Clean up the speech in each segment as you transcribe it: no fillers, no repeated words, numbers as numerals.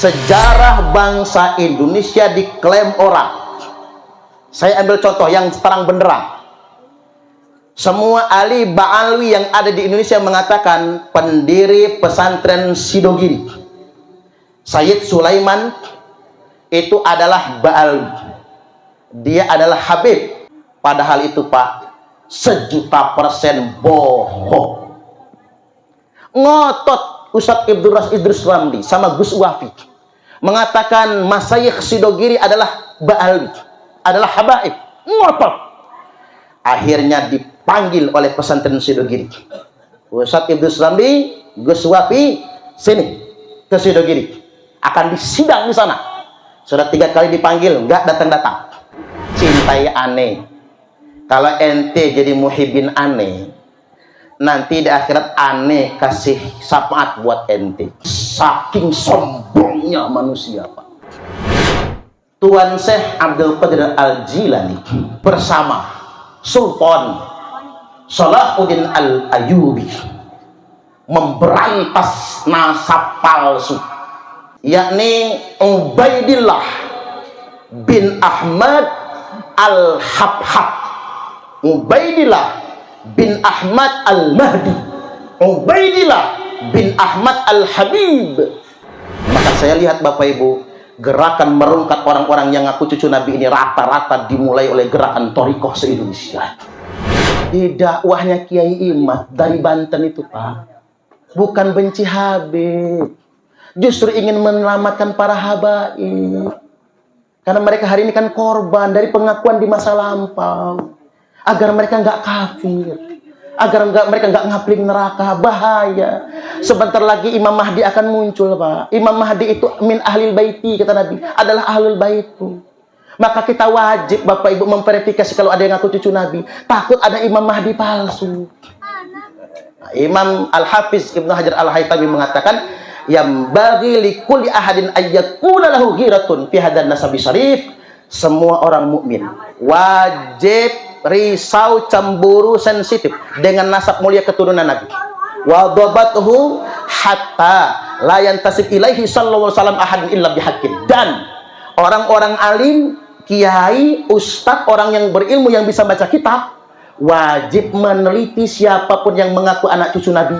sejarah bangsa Indonesia diklaim orang. Saya ambil contoh yang terang benderang. Semua ahli Ba'alwi yang ada di Indonesia mengatakan pendiri pesantren Sidogiri, Sayyid Sulaiman, itu adalah Ba'alwi. Dia adalah Habib. Padahal itu Pak, 1.000.000% bohong. Ngotot Ustadz Idrus Ramli sama Gus Wafi mengatakan Masyayikh Sidogiri adalah Ba'alwi, adalah habaib. Ngotot. Akhirnya dipanggil oleh pesantren Sidogiri. Ustadz Idrus Ramli, Gus Wafi, sini ke Sidogiri. Akan disidang di sana. Sudah 3 kali dipanggil, nggak datang-datang. Cintai aneh. Kalau ente jadi muhibin aneh, nanti di akhirat aneh kasih syafaat buat ente. Saking sombongnya manusia, Pak. Tuan Syekh Abdul Qadir Al-Jilani bersama Sultan Salahuddin Al-Ayyubi memberantas nasab palsu, yakni Ubaidillah bin Ahmad Al-Habhab, Ubaidillah bin Ahmad Al-Mahdi, Ubaidillah bin Ahmad Al-Habib. Maka saya lihat Bapak Ibu, gerakan merungkat orang-orang yang ngaku cucu Nabi ini rata-rata dimulai oleh gerakan Thariqah se-Indonesia. Di dakwahnya Kiai Imad dari Banten itu Pak, bukan benci Habib, justru ingin menyelamatkan para habaib. Karena mereka hari ini kan korban dari pengakuan di masa lampau, agar mereka nggak kafir, agar mereka nggak ngapling neraka. Bahaya. Sebentar lagi Imam Mahdi akan muncul, Pak. Imam Mahdi itu min ahlil baiti, kata Nabi, adalah ahlul baitu. Maka kita wajib Bapak Ibu memverifikasi kalau ada yang ngaku cucu Nabi. Takut ada Imam Mahdi palsu. Nah, Imam Al-Hafiz Ibnu Hajar Al-Haytami mengatakan, yang bagi likulli ahadin ayyakuna lahu ghiratun fi hadan nasabi syarif. Semua orang mukmin wajib risau, cemburu, sensitif dengan nasab mulia keturunan Nabi. Wa dhabathu hatta la yantasib ilaihi sallallahu alaihi wasallam ahadun illa bihaqqin. Dan orang-orang alim, kiai, ustadz, orang yang berilmu yang bisa baca kitab wajib meneliti siapapun yang mengaku anak cucu Nabi,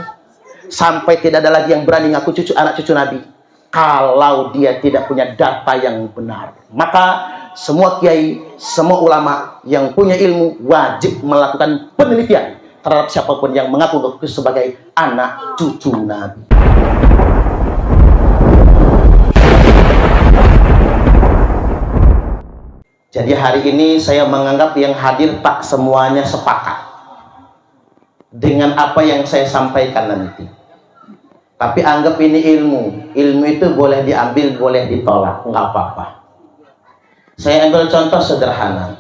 sampai tidak ada lagi yang berani ngaku cucu anak cucu Nabi kalau dia tidak punya data yang benar. Maka semua kiai, semua ulama yang punya ilmu wajib melakukan penelitian terhadap siapapun yang mengaku sebagai anak cucu Nabi. Jadi hari ini saya menganggap yang hadir tak semuanya sepakat dengan apa yang saya sampaikan nanti. Tapi anggap ini ilmu. Ilmu itu boleh diambil, boleh ditolak, nggak apa-apa. Saya ambil contoh sederhana.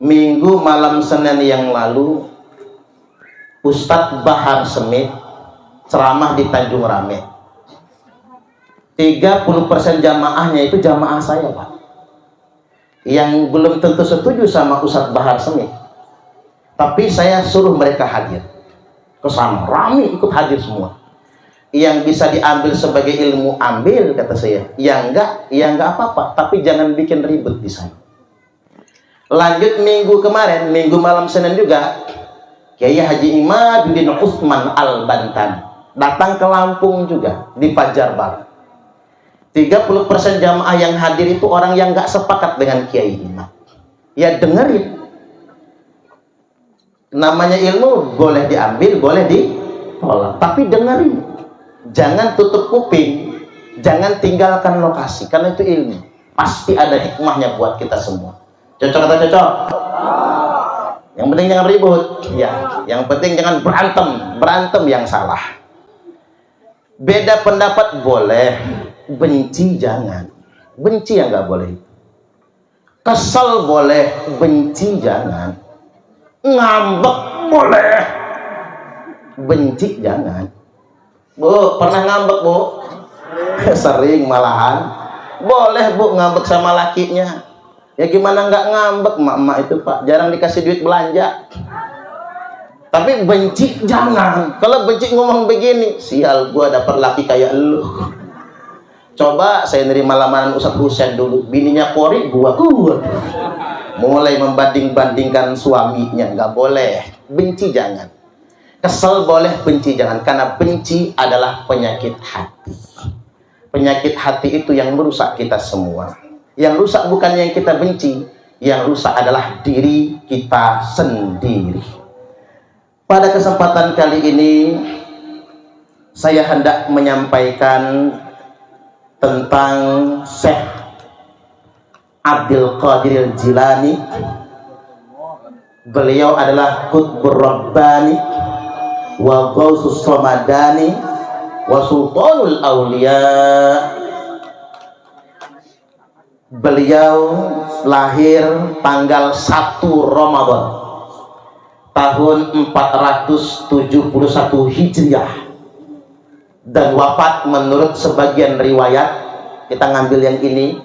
Minggu malam Senin yang lalu, Ustadz Bahar Smith ceramah di Tanjung Rame. 30% jamaahnya itu jamaah saya, Pak, yang belum tentu setuju sama Ustadz Bahar Smith. Tapi saya suruh mereka hadir ke sana, rame ikut hadir semua. Yang bisa diambil sebagai ilmu ambil, kata saya. Yang enggak, ya enggak apa-apa, tapi jangan bikin ribut di sana. Lanjut minggu kemarin, minggu malam Senin juga, Kiai Haji Imaduddin Utsman Al-Bantan datang ke Lampung juga di Fajar Barat. 30% jamaah yang hadir itu orang yang enggak sepakat dengan Kiai Imad. Ya dengerin. Namanya ilmu boleh diambil, boleh ditolak, tapi dengerin. Jangan tutup kuping, jangan tinggalkan lokasi, karena itu ilmu. Pasti ada hikmahnya buat kita semua. Cocok atau cocok? Yang penting jangan ribut, ya. Yang penting jangan berantem yang salah. Beda pendapat boleh, benci jangan. Benci yang nggak boleh. Kesel boleh, benci jangan. Ngambek boleh, benci jangan. Bu, pernah ngambek, Bu? Sering malahan. Boleh, Bu, ngambek sama lakinya. Ya gimana nggak ngambek, emak-emak itu, Pak. Jarang dikasih duit belanja. Tapi benci jangan. Kalau benci ngomong begini, sial gua dapat laki kayak lu. Coba saya nerima lamaran Ustadz Husain dulu, bininya Polri, gua mulai membanding-bandingkan suaminya. Nggak boleh. Benci jangan, kesel boleh, benci jangan, karena benci adalah penyakit hati. Penyakit hati itu yang merusak kita semua. Yang rusak bukan yang kita benci, yang rusak adalah diri kita sendiri. Pada kesempatan kali ini saya hendak menyampaikan tentang Syekh Abdul Qadir Jilani. Beliau adalah Qutbur Rabbani wa Ghausus Samadani wa Sultanul Aulia. Beliau lahir tanggal 1 Ramadan tahun 471 Hijriah dan wafat menurut sebagian riwayat, kita ngambil yang ini,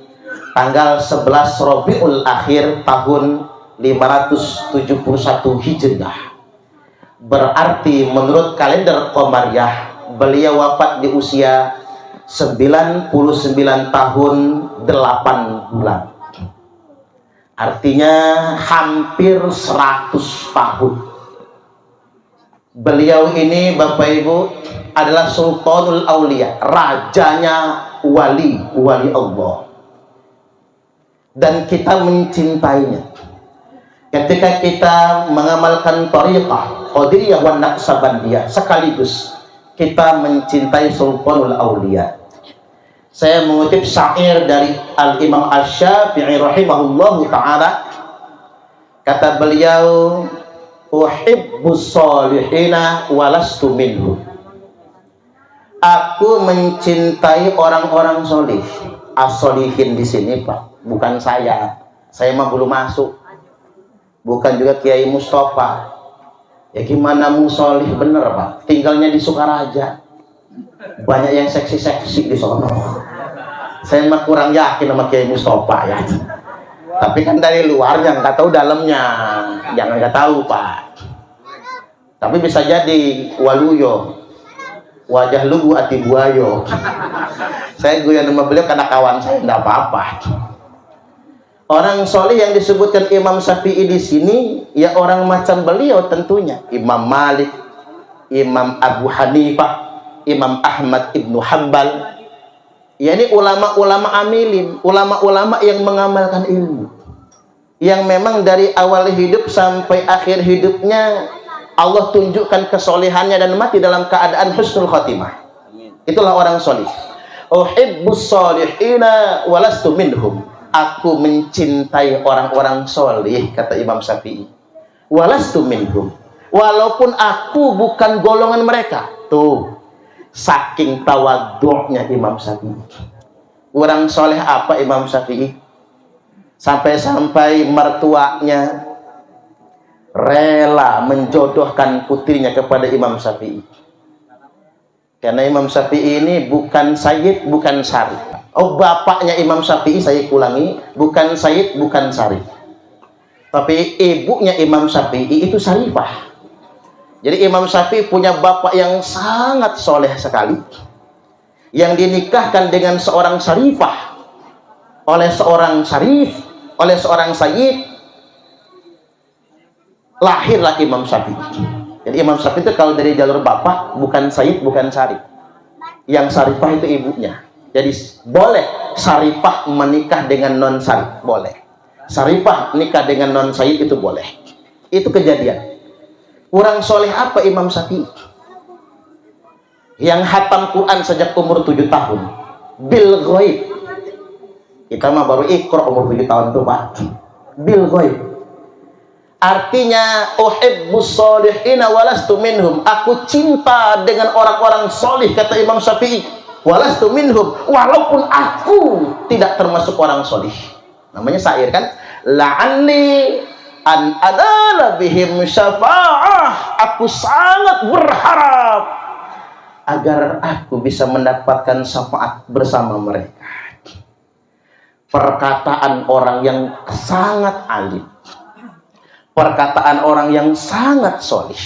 tanggal 11 Rabiul Akhir tahun 571 Hijriah. Berarti menurut kalender Qamariyah beliau wafat di usia 99 tahun 8 bulan. Artinya hampir 100 tahun. Beliau ini Bapak Ibu adalah Sultanul Aulia, rajanya wali Allah. Dan kita mencintainya. Ketika kita mengamalkan thariqah Qadiriyah wa Naqsabandiyah, sekaligus kita mencintai Sultanul Aulia. Saya mengutip syair dari Al-Imam Asy-Syafi'i rahimahullahu ta'ala. Kata beliau, uhibbus salihina walastu minhum. Aku mencintai orang-orang solih. As-solihin di sini Pak, bukan saya. Saya mah belum masuk. Bukan juga Kiai Mustafa. Ya gimana musolih bener Pak? Tinggalnya di Sukaraja. Banyak yang seksi-seksi di sono. Saya mah kurang yakin sama Kiai Mustafa ya. Tapi kan dari luarnya, nggak tahu dalamnya. Jangan nggak tahu Pak. Tapi bisa jadi waluyo. Wajah lugu ati buayo. Saya guyon sama beliau karena kawan saya, enggak apa-apa. Orang soleh yang disebutkan Imam Syafi'i di sini ya orang macam beliau tentunya. Imam Malik, Imam Abu Hanifah, Imam Ahmad Ibnu Hanbal. Ya ini ulama-ulama amilin, ulama-ulama yang mengamalkan ilmu. Yang memang dari awal hidup sampai akhir hidupnya Allah tunjukkan kesolehannya dan mati dalam keadaan husnul khatimah. Itulah orang solih. Uhibbus salihina walastu minhum. Aku mencintai orang-orang solih, kata Imam Syafi'i. Walastu minhum. Walaupun aku bukan golongan mereka. Tuh, saking tawadhu'nya Imam Syafi'i. Orang soleh apa Imam Syafi'i? Sampai-sampai mertuanya rela menjodohkan putrinya kepada Imam Syafi'i. Karena Imam Syafi'i ini bukan Sayyid, bukan Syarif. Oh, bapaknya Imam Syafi'i, saya ulangi, bukan Sayyid, bukan Syarif. Tapi ibunya Imam Syafi'i itu Syarifah. Jadi Imam Syafi'i punya bapak yang sangat soleh sekali, yang dinikahkan dengan seorang Syarifah, oleh seorang Syarif, oleh seorang Sayyid. Lahirlah Imam Syafi'i. Jadi Imam Syafi'i itu kalau dari jalur bapak bukan Sayyid, bukan Syarif. Yang Syarifah itu ibunya. Jadi boleh Syarifah menikah dengan non Syarif, boleh. Syarifah nikah dengan non Sayyid itu boleh. Itu kejadian. Orang soleh apa Imam Syafi'i? Yang hatam Quran sejak umur 7 tahun. Bil ghaib. Kita mah baru Iqra umur 7 tahun tuh Pak. Bil ghaib. Artinya uhibbus solihina walastu minhum. Aku cinta dengan orang-orang solih, kata Imam Syafi'i. Walastu minhum, walaupun aku tidak termasuk orang solih. Namanya syair kan? La'anni an adala bihim syafa'ah. Aku sangat berharap agar aku bisa mendapatkan syafaat bersama mereka. Perkataan orang yang sangat alim, perkataan orang yang sangat solih,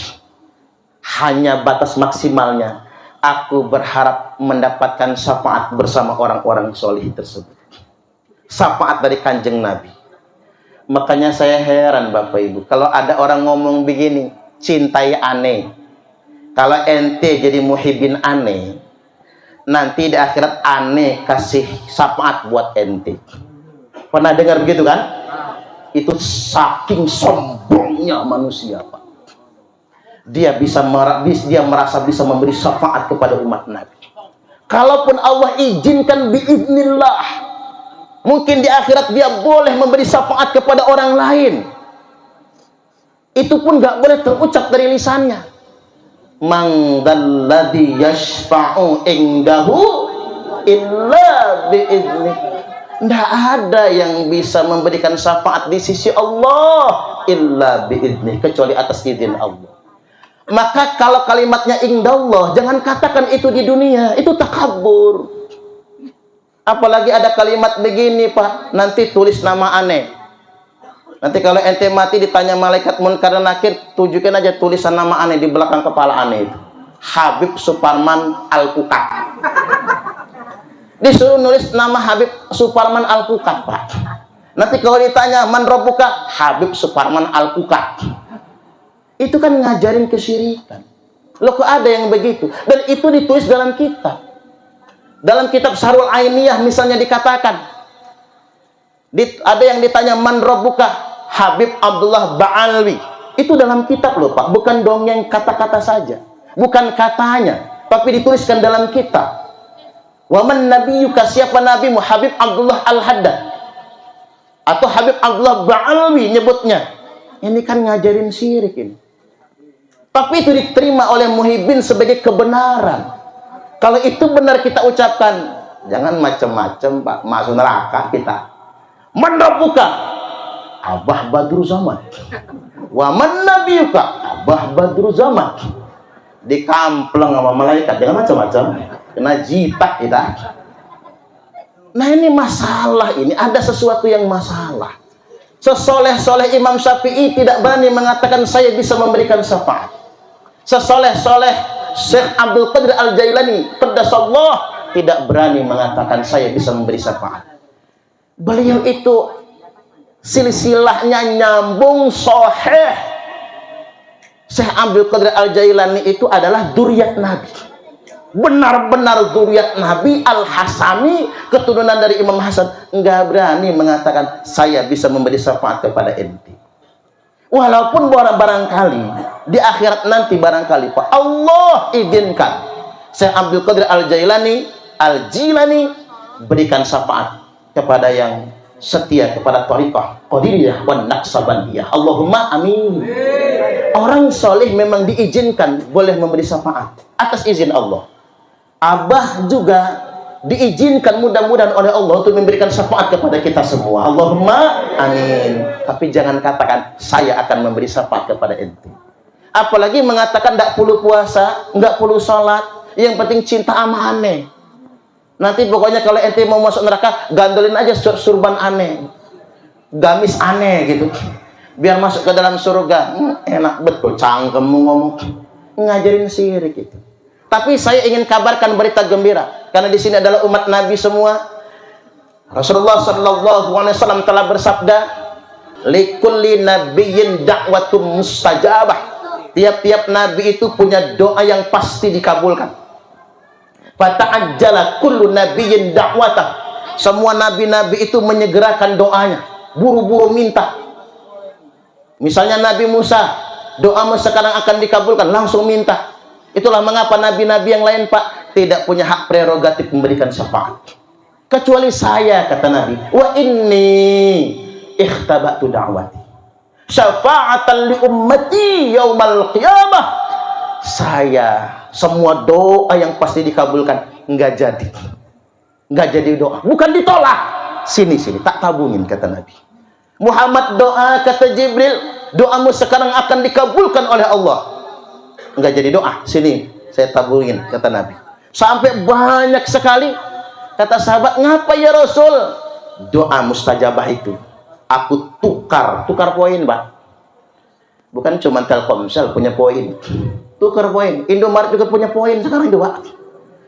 hanya batas maksimalnya aku berharap mendapatkan syafaat bersama orang-orang solih tersebut. Syafaat dari Kanjeng Nabi. Makanya saya heran Bapak Ibu, kalau ada orang ngomong begini, cintai aneh. Kalau ente jadi muhibin aneh, nanti di akhirat aneh kasih syafaat buat ente. Pernah dengar begitu kan? Itu saking sombongnya manusia, Pak. Dia merasa bisa memberi syafaat kepada umat Nabi. Kalaupun Allah izinkan biiznillah, mungkin di akhirat dia boleh memberi syafaat kepada orang lain. Itu pun gak boleh terucap dari lisannya. Man dzalladzi yashfa'u indahu illa biizni. Tidak ada yang bisa memberikan syafaat di sisi Allah illa biizni, kecuali atas izin Allah. Maka kalau kalimatnya indallah, jangan katakan itu di dunia, itu takabur. Apalagi ada kalimat begini, Pak, nanti tulis nama aneh. Nanti kalau ente mati ditanya malaikat munkar dan nakir, tunjukin aja tulisan nama aneh di belakang kepala aneh itu. Habib Suparman Al-Pukat. Disuruh nulis nama Habib Suparman Al-Pukat, Pak. Nanti kalau ditanya man rabbuka, Habib Suparman Al-Pukat. Itu kan ngajarin kesyirikan. Loh, kok ada yang begitu? Dan itu ditulis dalam kitab. Dalam kitab Syarhul Ainiyah misalnya dikatakan, ada yang ditanya man rabbuka, Habib Abdullah Ba'alwi. Itu dalam kitab loh, Pak. Bukan dongeng kata-kata saja. Bukan katanya, tapi dituliskan dalam kitab. Wa man nabiyyuka, siapa nabimu? Habib Abdullah Al-Haddad. Atau Habib Abdullah Ba'alwi nyebutnya. Ini kan ngajarin syirik ini. Tapi itu diterima oleh muhibbin sebagai kebenaran. Kalau itu benar kita ucapkan, jangan macam-macam, Pak, masuk neraka kita. Man rabbuka, Abah Badru Zaman. Wa man nabiyuka, Abah Badru Zaman. Dikampleng sama malaikat, jangan macam-macam. Kena jitak kita. Nah, ini masalah ini, ada sesuatu yang masalah. Sesoleh-soleh Imam Syafi'i tidak berani mengatakan saya bisa memberikan syafaat. Sesoleh-soleh Syekh Abdul Qadir Al-Jailani qaddasallah tidak berani mengatakan saya bisa memberi syafaat. Beliau itu silsilahnya nyambung sahih. Syekh Abdul Qadir Al-Jailani itu adalah dzurriyyat Nabi. Benar-benar dzurriyyat Nabi Al-Hasani, keturunan dari Imam Hasan. Enggak berani mengatakan saya bisa memberi syafaat kepada ente. Walaupun barangkali di akhirat nanti barangkali Pak Allah izinkan Syekh Abdul Qadir Al-Jilani berikan syafaat kepada yang setia kepada thariqah Qadiriyah wan Naqsabandiyah. Allahumma amin. Orang soleh memang diizinkan boleh memberi syafaat atas izin Allah. Abah juga diizinkan mudah-mudahan oleh Allah untuk memberikan syafaat kepada kita semua. Allahumma amin. Tapi jangan katakan saya akan memberi syafaat kepada ente. Apalagi mengatakan tidak perlu puasa, nggak perlu sholat, yang penting cinta sama aneh. Nanti pokoknya kalau ente mau masuk neraka, gandolin aja surban aneh, gamis aneh gitu, biar masuk ke dalam surga. Enak betul cangkemmu ngomong, ngajarin syirik itu. Tapi saya ingin kabarkan berita gembira, karena di sini adalah umat Nabi semua. Rasulullah Shallallahu Alaihi Wasallam telah bersabda, likulli nabiyyin da'watum mustajabah. Tiap-tiap nabi itu punya doa yang pasti dikabulkan. Fata'ajjala kullu nabiyyin da'watah. Semua nabi-nabi itu menyegerakan doanya, buru-buru minta. Misalnya Nabi Musa, doamu sekarang akan dikabulkan, langsung minta. Itulah mengapa nabi-nabi yang lain, Pak, tidak punya hak prerogatif memberikan syafaat. Kecuali saya, kata Nabi, wa inni ikhtabatu da'wati syafa'atan li ummati yaumal qiyamah. Saya semua doa yang pasti dikabulkan, nggak jadi doa, bukan ditolak. Sini tak tabungin, kata Nabi. Muhammad doa, kata Jibril, doamu sekarang akan dikabulkan oleh Allah. Nggak jadi doa, sini saya tabungin, kata Nabi. Sampai banyak sekali. Kata sahabat, ngapa ya Rasul? Doa mustajabah itu aku tukar poin, Pak. Bukan cuma Telkomsel punya poin. Tukar poin. Indomaret juga punya poin sekarang juga.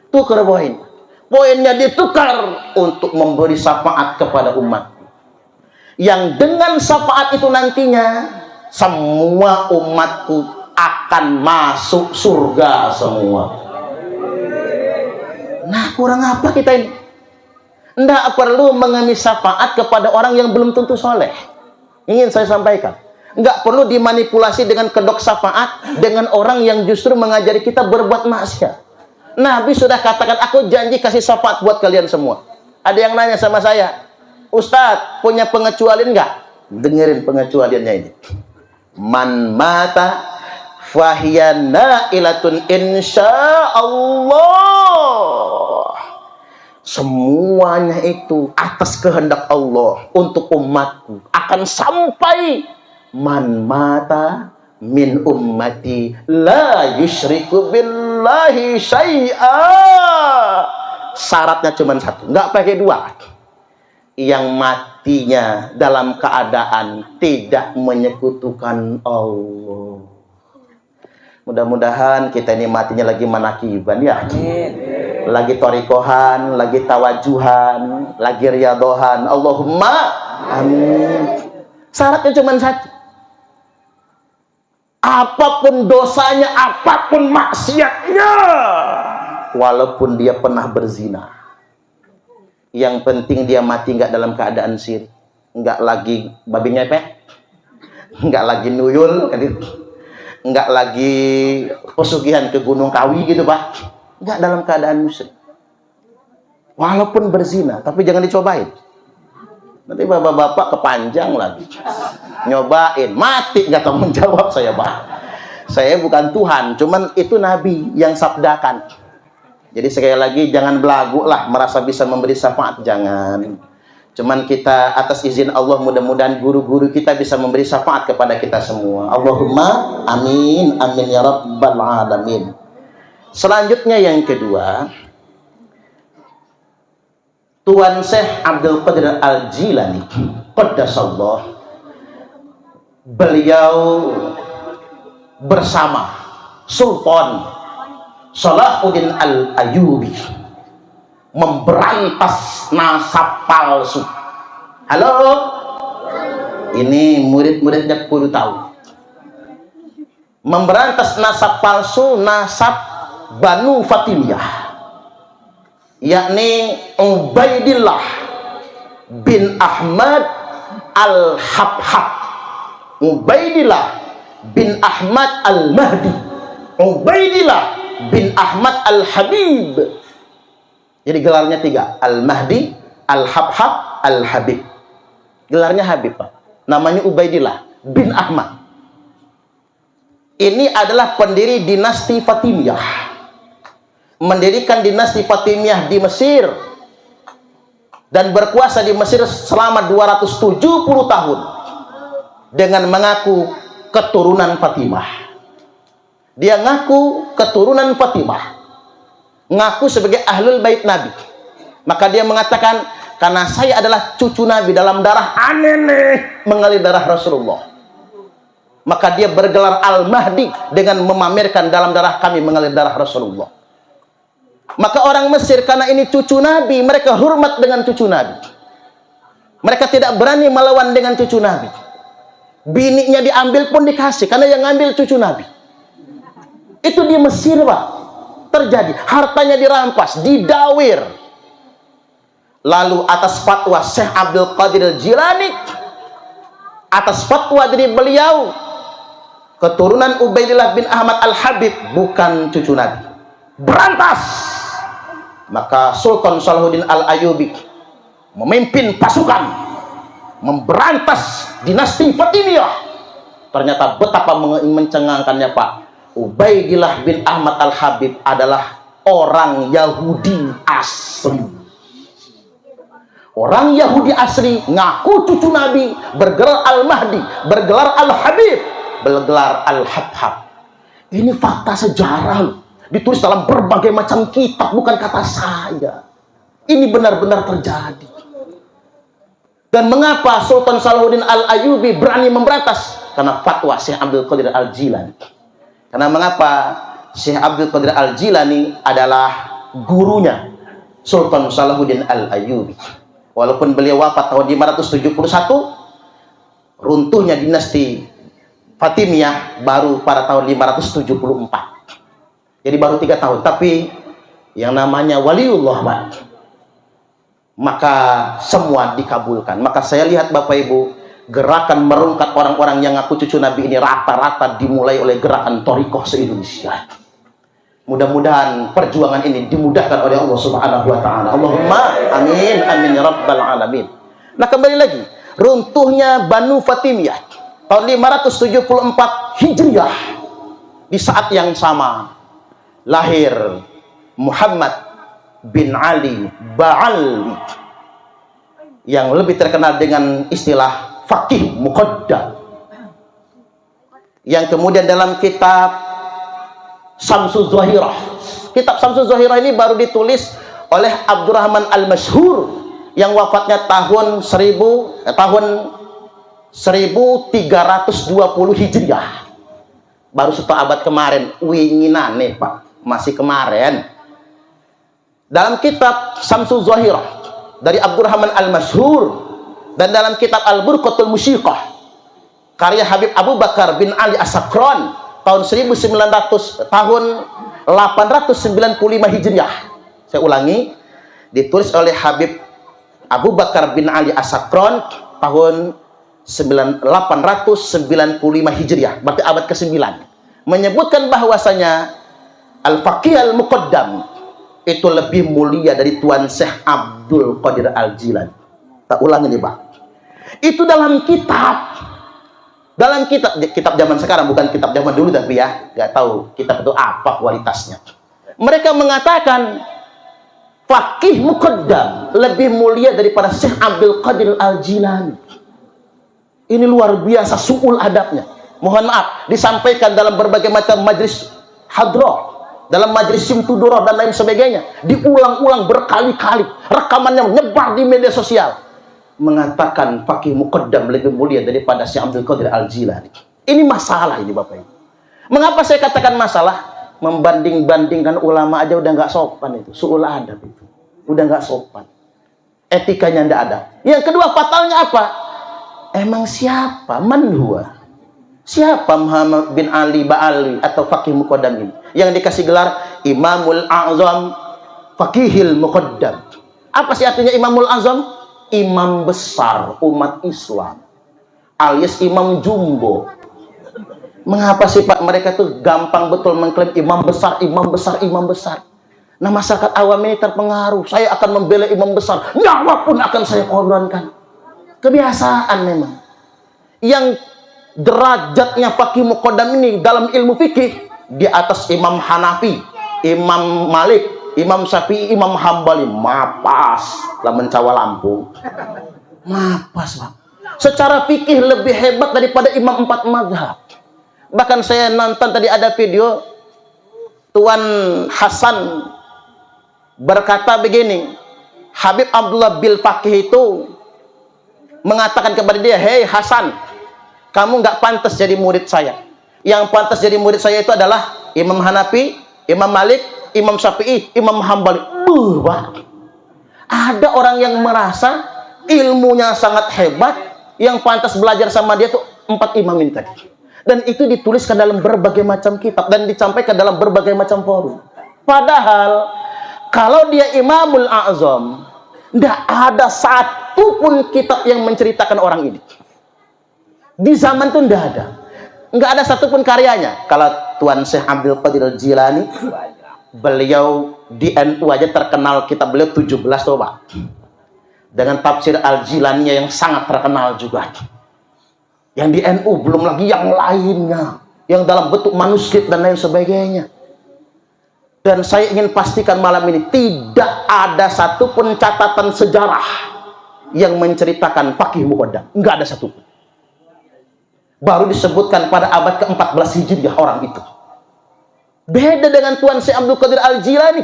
Tukar poin. Poinnya ditukar untuk memberi syafaat kepada umat. Yang dengan syafaat itu nantinya semua umatku akan masuk surga semua. Nah, kurang apa kita ini? Tidak perlu mengemis syafaat kepada orang yang belum tentu soleh. Ingin saya sampaikan, nggak perlu dimanipulasi dengan kedok syafaat dengan orang yang justru mengajari kita berbuat maksiat. Nabi sudah katakan, aku janji kasih syafaat buat kalian semua. Ada yang nanya sama saya, Ustadz, punya pengecualian nggak? Dengerin pengecualiannya ini. Man mata fahiyana ilatun insya Allah. Semuanya itu atas kehendak Allah untuk umatku akan sampai. Man mata min ummati la yusyriku billahi syai'a. Syaratnya cuma satu, nggak pakai dua. Yang matinya dalam keadaan tidak menyekutukan Allah. Mudah-mudahan kita ini matinya lagi manakiban ya. Lagi torikohan, lagi tawajuhan, lagi riadohan. Allahumma amin. Syaratnya cuma satu. Apapun dosanya, apapun maksiatnya, walaupun dia pernah berzina, yang penting dia mati nggak dalam keadaan syirik, nggak lagi babi ngepet, nggak lagi nuyul, nggak lagi pesugihan ke Gunung Kawi gitu pak, nggak dalam keadaan musyrik. Walaupun berzina, tapi jangan dicobain. Nanti bapak-bapak kepanjang lagi. Nyobain, mati nggak tanggung jawab saya pak. Saya bukan Tuhan, cuman itu Nabi yang sabdakan. Jadi sekali lagi jangan belagu lah merasa bisa memberi syafaat, jangan. Cuman kita atas izin Allah mudah-mudahan guru-guru kita bisa memberi syafaat kepada kita semua. Allahumma amin, amin ya rabbal alamin. Selanjutnya yang kedua, Tuan Syekh Abdul Qadir Al-Jilani qaddasallah, beliau bersama Sultan Salahuddin Al-Ayyubi memberantas nasab palsu. Halo? Ini murid-muridnya perlu tahu. Memberantas nasab palsu, nasab Banu Fatimiyah, yakni Ubaidillah bin Ahmad Al-Habhab, Ubaidillah bin Ahmad Al-Mahdi, Ubaidillah bin Ahmad Al-Habib. Jadi gelarnya tiga, Al-Mahdi, Al-Habhab, Al-Habib. Gelarnya Habib pak, namanya Ubaidillah bin Ahmad. Ini adalah pendiri dinasti Fatimiyah, mendirikan dinasti Fatimiyah di Mesir dan berkuasa di Mesir selama 270 tahun dengan mengaku keturunan Fatimah. Dia ngaku keturunan Fatimah, ngaku sebagai ahlul bait Nabi. Maka dia mengatakan, karena saya adalah cucu Nabi, dalam darah aneh mengalir darah Rasulullah, maka dia bergelar Al-Mahdi dengan memamerkan dalam darah kami mengalir darah Rasulullah. Maka orang Mesir karena ini cucu Nabi, mereka hormat dengan cucu Nabi. Mereka tidak berani melawan dengan cucu Nabi. Bininya diambil pun dikasih, karena yang ngambil cucu Nabi. Itu di Mesir pak terjadi. Hartanya dirampas, didawir. Lalu atas fatwa Syekh Abdul Qadir Jilani, atas fatwa dari beliau, keturunan Ubaidillah bin Ahmad Al-Habib bukan cucu Nabi, berantas. Maka Sultan Salahuddin Al-Ayyubi memimpin pasukan memberantas dinasti Fatimiyah. Ternyata betapa mencengangkannya pak, Ubaidillah bin Ahmad Al-Habib adalah orang Yahudi asli. Orang Yahudi asli, ngaku cucu Nabi, bergelar Al-Mahdi, bergelar Al-Habib, bergelar Al-Habhab. Ini fakta sejarah loh, ditulis dalam berbagai macam kitab, bukan kata saya. Ini benar-benar terjadi. Dan mengapa Sultan Salahuddin Al-Ayyubi berani memberantas? Karena fatwa Syekh Abdul Qadir Al-Jilani. Karena mengapa? Syekh Abdul Qadir Al-Jilani adalah gurunya Sultan Salahuddin Al-Ayyubi. Walaupun beliau wafat tahun 571, runtuhnya dinasti Fatimiyah baru pada tahun 574. Jadi baru 3 tahun. Tapi yang namanya waliullah, Pak, maka semua dikabulkan. Maka saya lihat Bapak Ibu, gerakan merungkat orang-orang yang ngaku cucu Nabi ini rata-rata dimulai oleh gerakan Thariqah se-Indonesia. Mudah-mudahan perjuangan ini dimudahkan oleh Allah Subhanahu wa taala. Allahumma amin amin ya rabbal alamin. Nah, kembali lagi, runtuhnya Banu Fatimiyah tahun 574 Hijriah. Di saat yang sama lahir Muhammad bin Ali Ba'ali, yang lebih terkenal dengan istilah Faqih Muqaddam, yang kemudian dalam kitab Syamsul Zahirah, kitab Syamsul Zahirah ini baru ditulis oleh Abdurrahman Al-Masyhur yang wafatnya tahun 1320 Hijriah. Baru 1 abad kemarin, winginane Pak, masih kemarin. Dalam kitab Syamsul Zahirah dari Abdurrahman Al-Masyhur dan dalam kitab Al-Burqatul Musyiqah karya Habib Abu Bakar bin Ali As-Sakran tahun 895 Hijriah. Saya ulangi, ditulis oleh Habib Abu Bakar bin Ali As-Sakran tahun 895 Hijriah, berarti abad ke-9, menyebutkan bahwasanya Al-Faqih Al-Muqaddam itu lebih mulia dari Tuan Syekh Abdul Qadir Al-Jilani. Tak ulangi nih Pak. Itu dalam kitab zaman sekarang, bukan kitab zaman dulu, tapi ya nggak tahu kitab itu apa kualitasnya. Mereka mengatakan Faqih Muqaddam lebih mulia daripada Syekh Abdul Qadir Al-Jilani. Ini luar biasa su'ul adabnya. Mohon maaf, disampaikan dalam berbagai macam majlis hadrah, dalam majlis simtudurah dan lain sebagainya, diulang-ulang berkali-kali, rekamannya menyebar di media sosial, mengatakan Faqih Muqaddam lebih mulia daripada Syekh Abdul Qadir Al-Jilani. Ini masalah ini Bapak Ibu. Mengapa saya katakan masalah? Membanding-bandingkan ulama aja udah nggak sopan itu. Su'ul adab itu. Udah nggak sopan. Etikanya nggak ada. Yang kedua, fatalnya apa? Emang siapa? Man huwa? Siapa Muhammad bin Ali Ba'ali atau Faqih Muqaddam ini? Yang dikasih gelar Imamul A'zam Faqihil Muqaddam. Apa sih artinya Imamul A'zam? Imam besar umat Islam, alias imam jumbo. Mengapa sih Pak mereka tuh gampang betul mengklaim imam besar, imam besar, imam besar? Nah, masyarakat awam ini terpengaruh. Saya akan membela imam besar, nyawa pun akan saya korbankan. Kebiasaan memang. Yang derajatnya Faqih Muqaddam ini dalam ilmu fikih di atas Imam Hanafi, Imam Malik, Imam Syafi'i, Imam Hambali. Mapas lah mencawa Lampung. Mapas Pak. Secara fikih lebih hebat daripada imam 4 mazhab. Bahkan saya nonton tadi ada video Tuan Hasan berkata begini, Habib Abdullah Bil Faqih itu mengatakan kepada dia, "Hei Hasan, kamu nggak pantas jadi murid saya. Yang pantas jadi murid saya itu adalah Imam Hanafi, Imam Malik, Imam Syafi'i, Imam Hambali." Pak. Ada orang yang merasa ilmunya sangat hebat, yang pantas belajar sama dia tuh 4 imam ini tadi. Dan itu dituliskan dalam berbagai macam kitab dan disampaikan dalam berbagai macam forum. Padahal kalau dia Imamul A'zam, tidak ada satu pun kitab yang menceritakan orang ini. Di zaman itu tidak ada. Nggak ada satupun karyanya. Kalau Tuan Syekh Abdul Qadir Al-Jilani, beliau di NU aja terkenal, kitab beliau 17 tuh Pak. Dengan tafsir Al-Jilaninya yang sangat terkenal juga. Yang di NU belum lagi yang lainnya, yang dalam bentuk manuskrip dan lain sebagainya. Dan saya ingin pastikan malam ini tidak ada satupun catatan sejarah yang menceritakan Faqih Muqaddam. Nggak ada satupun. Baru disebutkan pada abad ke-14 Hijriah orang itu. Beda dengan Tuan Syekh Abdul Qadir Al-Jilani.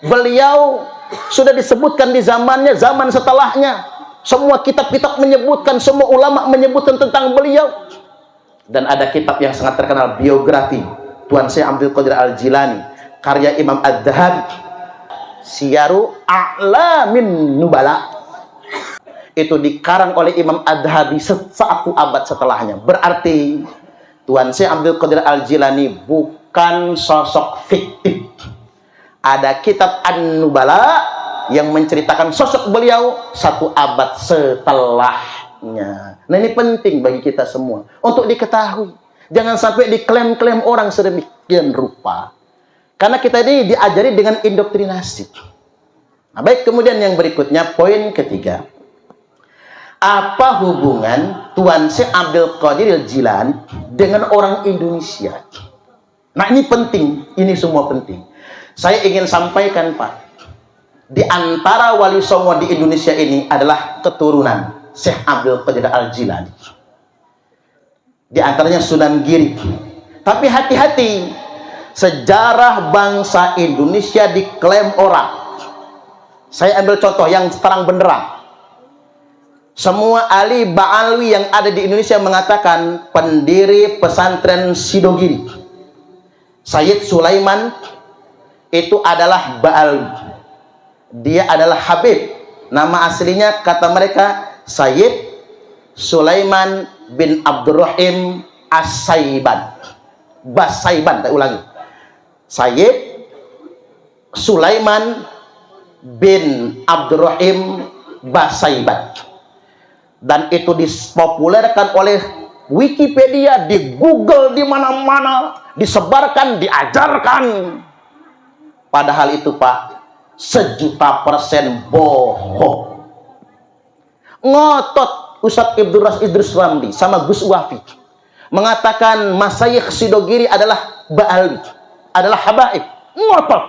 Beliau sudah disebutkan di zamannya, zaman setelahnya. Semua kitab-kitab menyebutkan, semua ulama menyebutkan tentang beliau. Dan ada kitab yang sangat terkenal, biografi Tuan Syekh Abdul Qadir Al-Jilani, karya Imam Adz-Dzahabi, Syiaru A'lamin Nubala, itu dikarang oleh Imam Adz-Dzahabi satu abad setelahnya. Berarti Tuan Syekh Abdul Qadir Al-Jilani bukan sosok fiktif. Ada kitab An-Nubala yang menceritakan sosok beliau satu abad setelahnya. Nah, ini penting bagi kita semua untuk diketahui. Jangan sampai diklaim-klaim orang sedemikian rupa. Karena kita ini diajari dengan indoktrinasi. Nah, baik, kemudian yang berikutnya, poin ketiga. Apa hubungan Tuan Syekh Abdul Qadir Al-Jilani dengan orang Indonesia? Nah, ini penting. Ini semua penting. Saya ingin sampaikan, Pak. Di antara wali songo di Indonesia ini adalah keturunan Syekh Abdul Qadir Al-Jilani. Di antaranya Sunan Giri. Tapi hati-hati, sejarah bangsa Indonesia diklaim orang. Saya ambil contoh yang terang benderang. Semua ahli Ba'alwi yang ada di Indonesia mengatakan pendiri pesantren Sidogiri, Sayyid Sulaiman, itu adalah Ba'alwi. Dia adalah Habib. Nama aslinya kata mereka Sayyid Sulaiman bin Abdurrahim As-Saiban. Basaiban, tak ulangi. Sayyid Sulaiman bin Abdurrahim Basaiban. Dan itu dipopulerkan oleh Wikipedia, di Google, di mana-mana, disebarkan, diajarkan. Padahal itu, Pak, 1.000.000% bohong. Ngotot Ustadz Idrus Ramli sama Gus Wafi mengatakan Masyayikh Sidogiri adalah Ba'alwi, adalah habaib. Ngotot.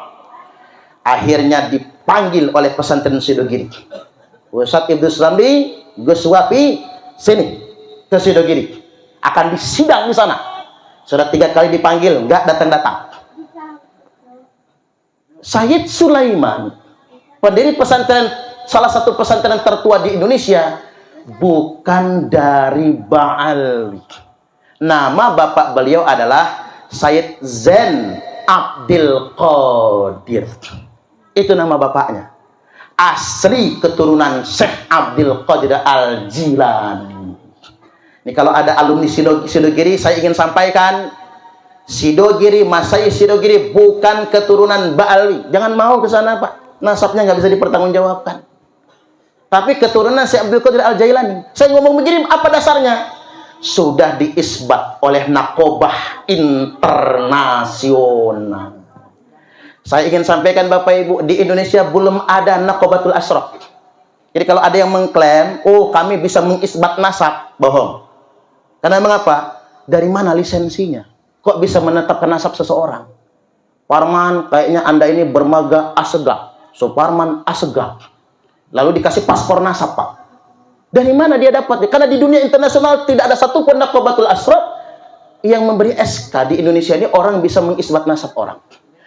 Akhirnya dipanggil oleh pesantren Sidogiri. Ustadz Idrus Ramli, Gus Wafi, sini ke Sidogiri. Akan disidang di sana. Sudah 3 kali dipanggil, nggak datang-datang. Sayyid Sulaiman, pendiri pesantren, salah satu pesantren tertua di Indonesia, bukan dari Ba'alwi. Nama bapak beliau adalah Sayyid Zain Abdul Qadir. Itu nama bapaknya. Asli keturunan Syekh Abdul Qadir Al-Jilani. Ini kalau ada alumni Sidogiri, saya ingin sampaikan, Sidogiri, Masyayikh Sidogiri bukan keturunan Ba'alwi. Jangan mau ke sana, Pak. Nasabnya nggak bisa dipertanggungjawabkan. Tapi keturunan Syekh Abdul Qadir Al-Jailani. Saya ngomong begini, apa dasarnya? Sudah diisbat oleh Naqobah internasional. Saya ingin sampaikan Bapak Ibu, di Indonesia belum ada Naqobatul Ashraf. Jadi kalau ada yang mengklaim, oh kami bisa mengisbat nasab, bohong. Karena mengapa? Dari mana lisensinya? Kok bisa menetapkan nasab seseorang? Parman, kayaknya Anda ini bermarga Asegaf. Suparman Asegaf. Lalu dikasih paspor nasab, Pak. Dari mana dia dapat? Karena di dunia internasional tidak ada satupun Naqobatul Ashraf yang memberi SK. Di Indonesia ini orang bisa mengisbat nasab orang.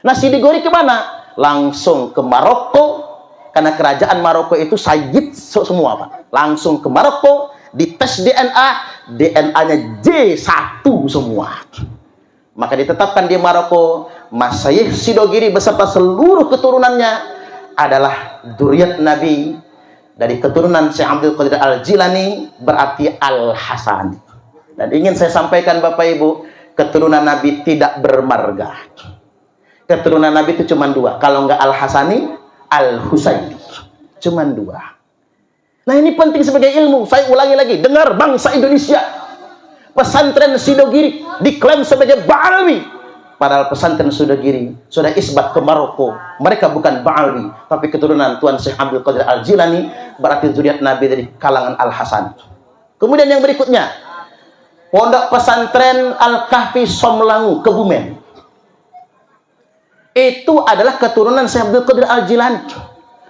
Nah, Sidogiri kemana? Langsung ke Maroko. Karena kerajaan Maroko itu Sayyid semua, Pak. Langsung ke Maroko, dites DNA, DNA-nya J1 semua. Maka ditetapkan di Maroko, Masyayikh Sidogiri beserta seluruh keturunannya adalah dzurriyyat Nabi. Dari keturunan Syekh Abdul Qadir Al-Jilani berarti Al-Hasani. Dan ingin saya sampaikan Bapak Ibu, keturunan Nabi tidak bermarga. Keturunan Nabi itu cuma 2. Kalau enggak Al-Hasani, Al-Husaini. Cuma 2. Nah, ini penting sebagai ilmu. Saya ulangi lagi, dengar bangsa Indonesia. Pesantren Sidogiri diklaim sebagai Ba'alwi. Padahal pesantren Sidogiri sudah isbat ke Maroko. Mereka bukan Ba'alwi, tapi keturunan Tuan Syekh Abdul Qadir Al-Jilani, berarti dzurriyyat Nabi dari kalangan Al-Hasan. Kemudian yang berikutnya, Pondok Pesantren Al-Kahfi Somlangu, Kebumen. Itu adalah keturunan Syekh Abdul Qadir Al-Jilani.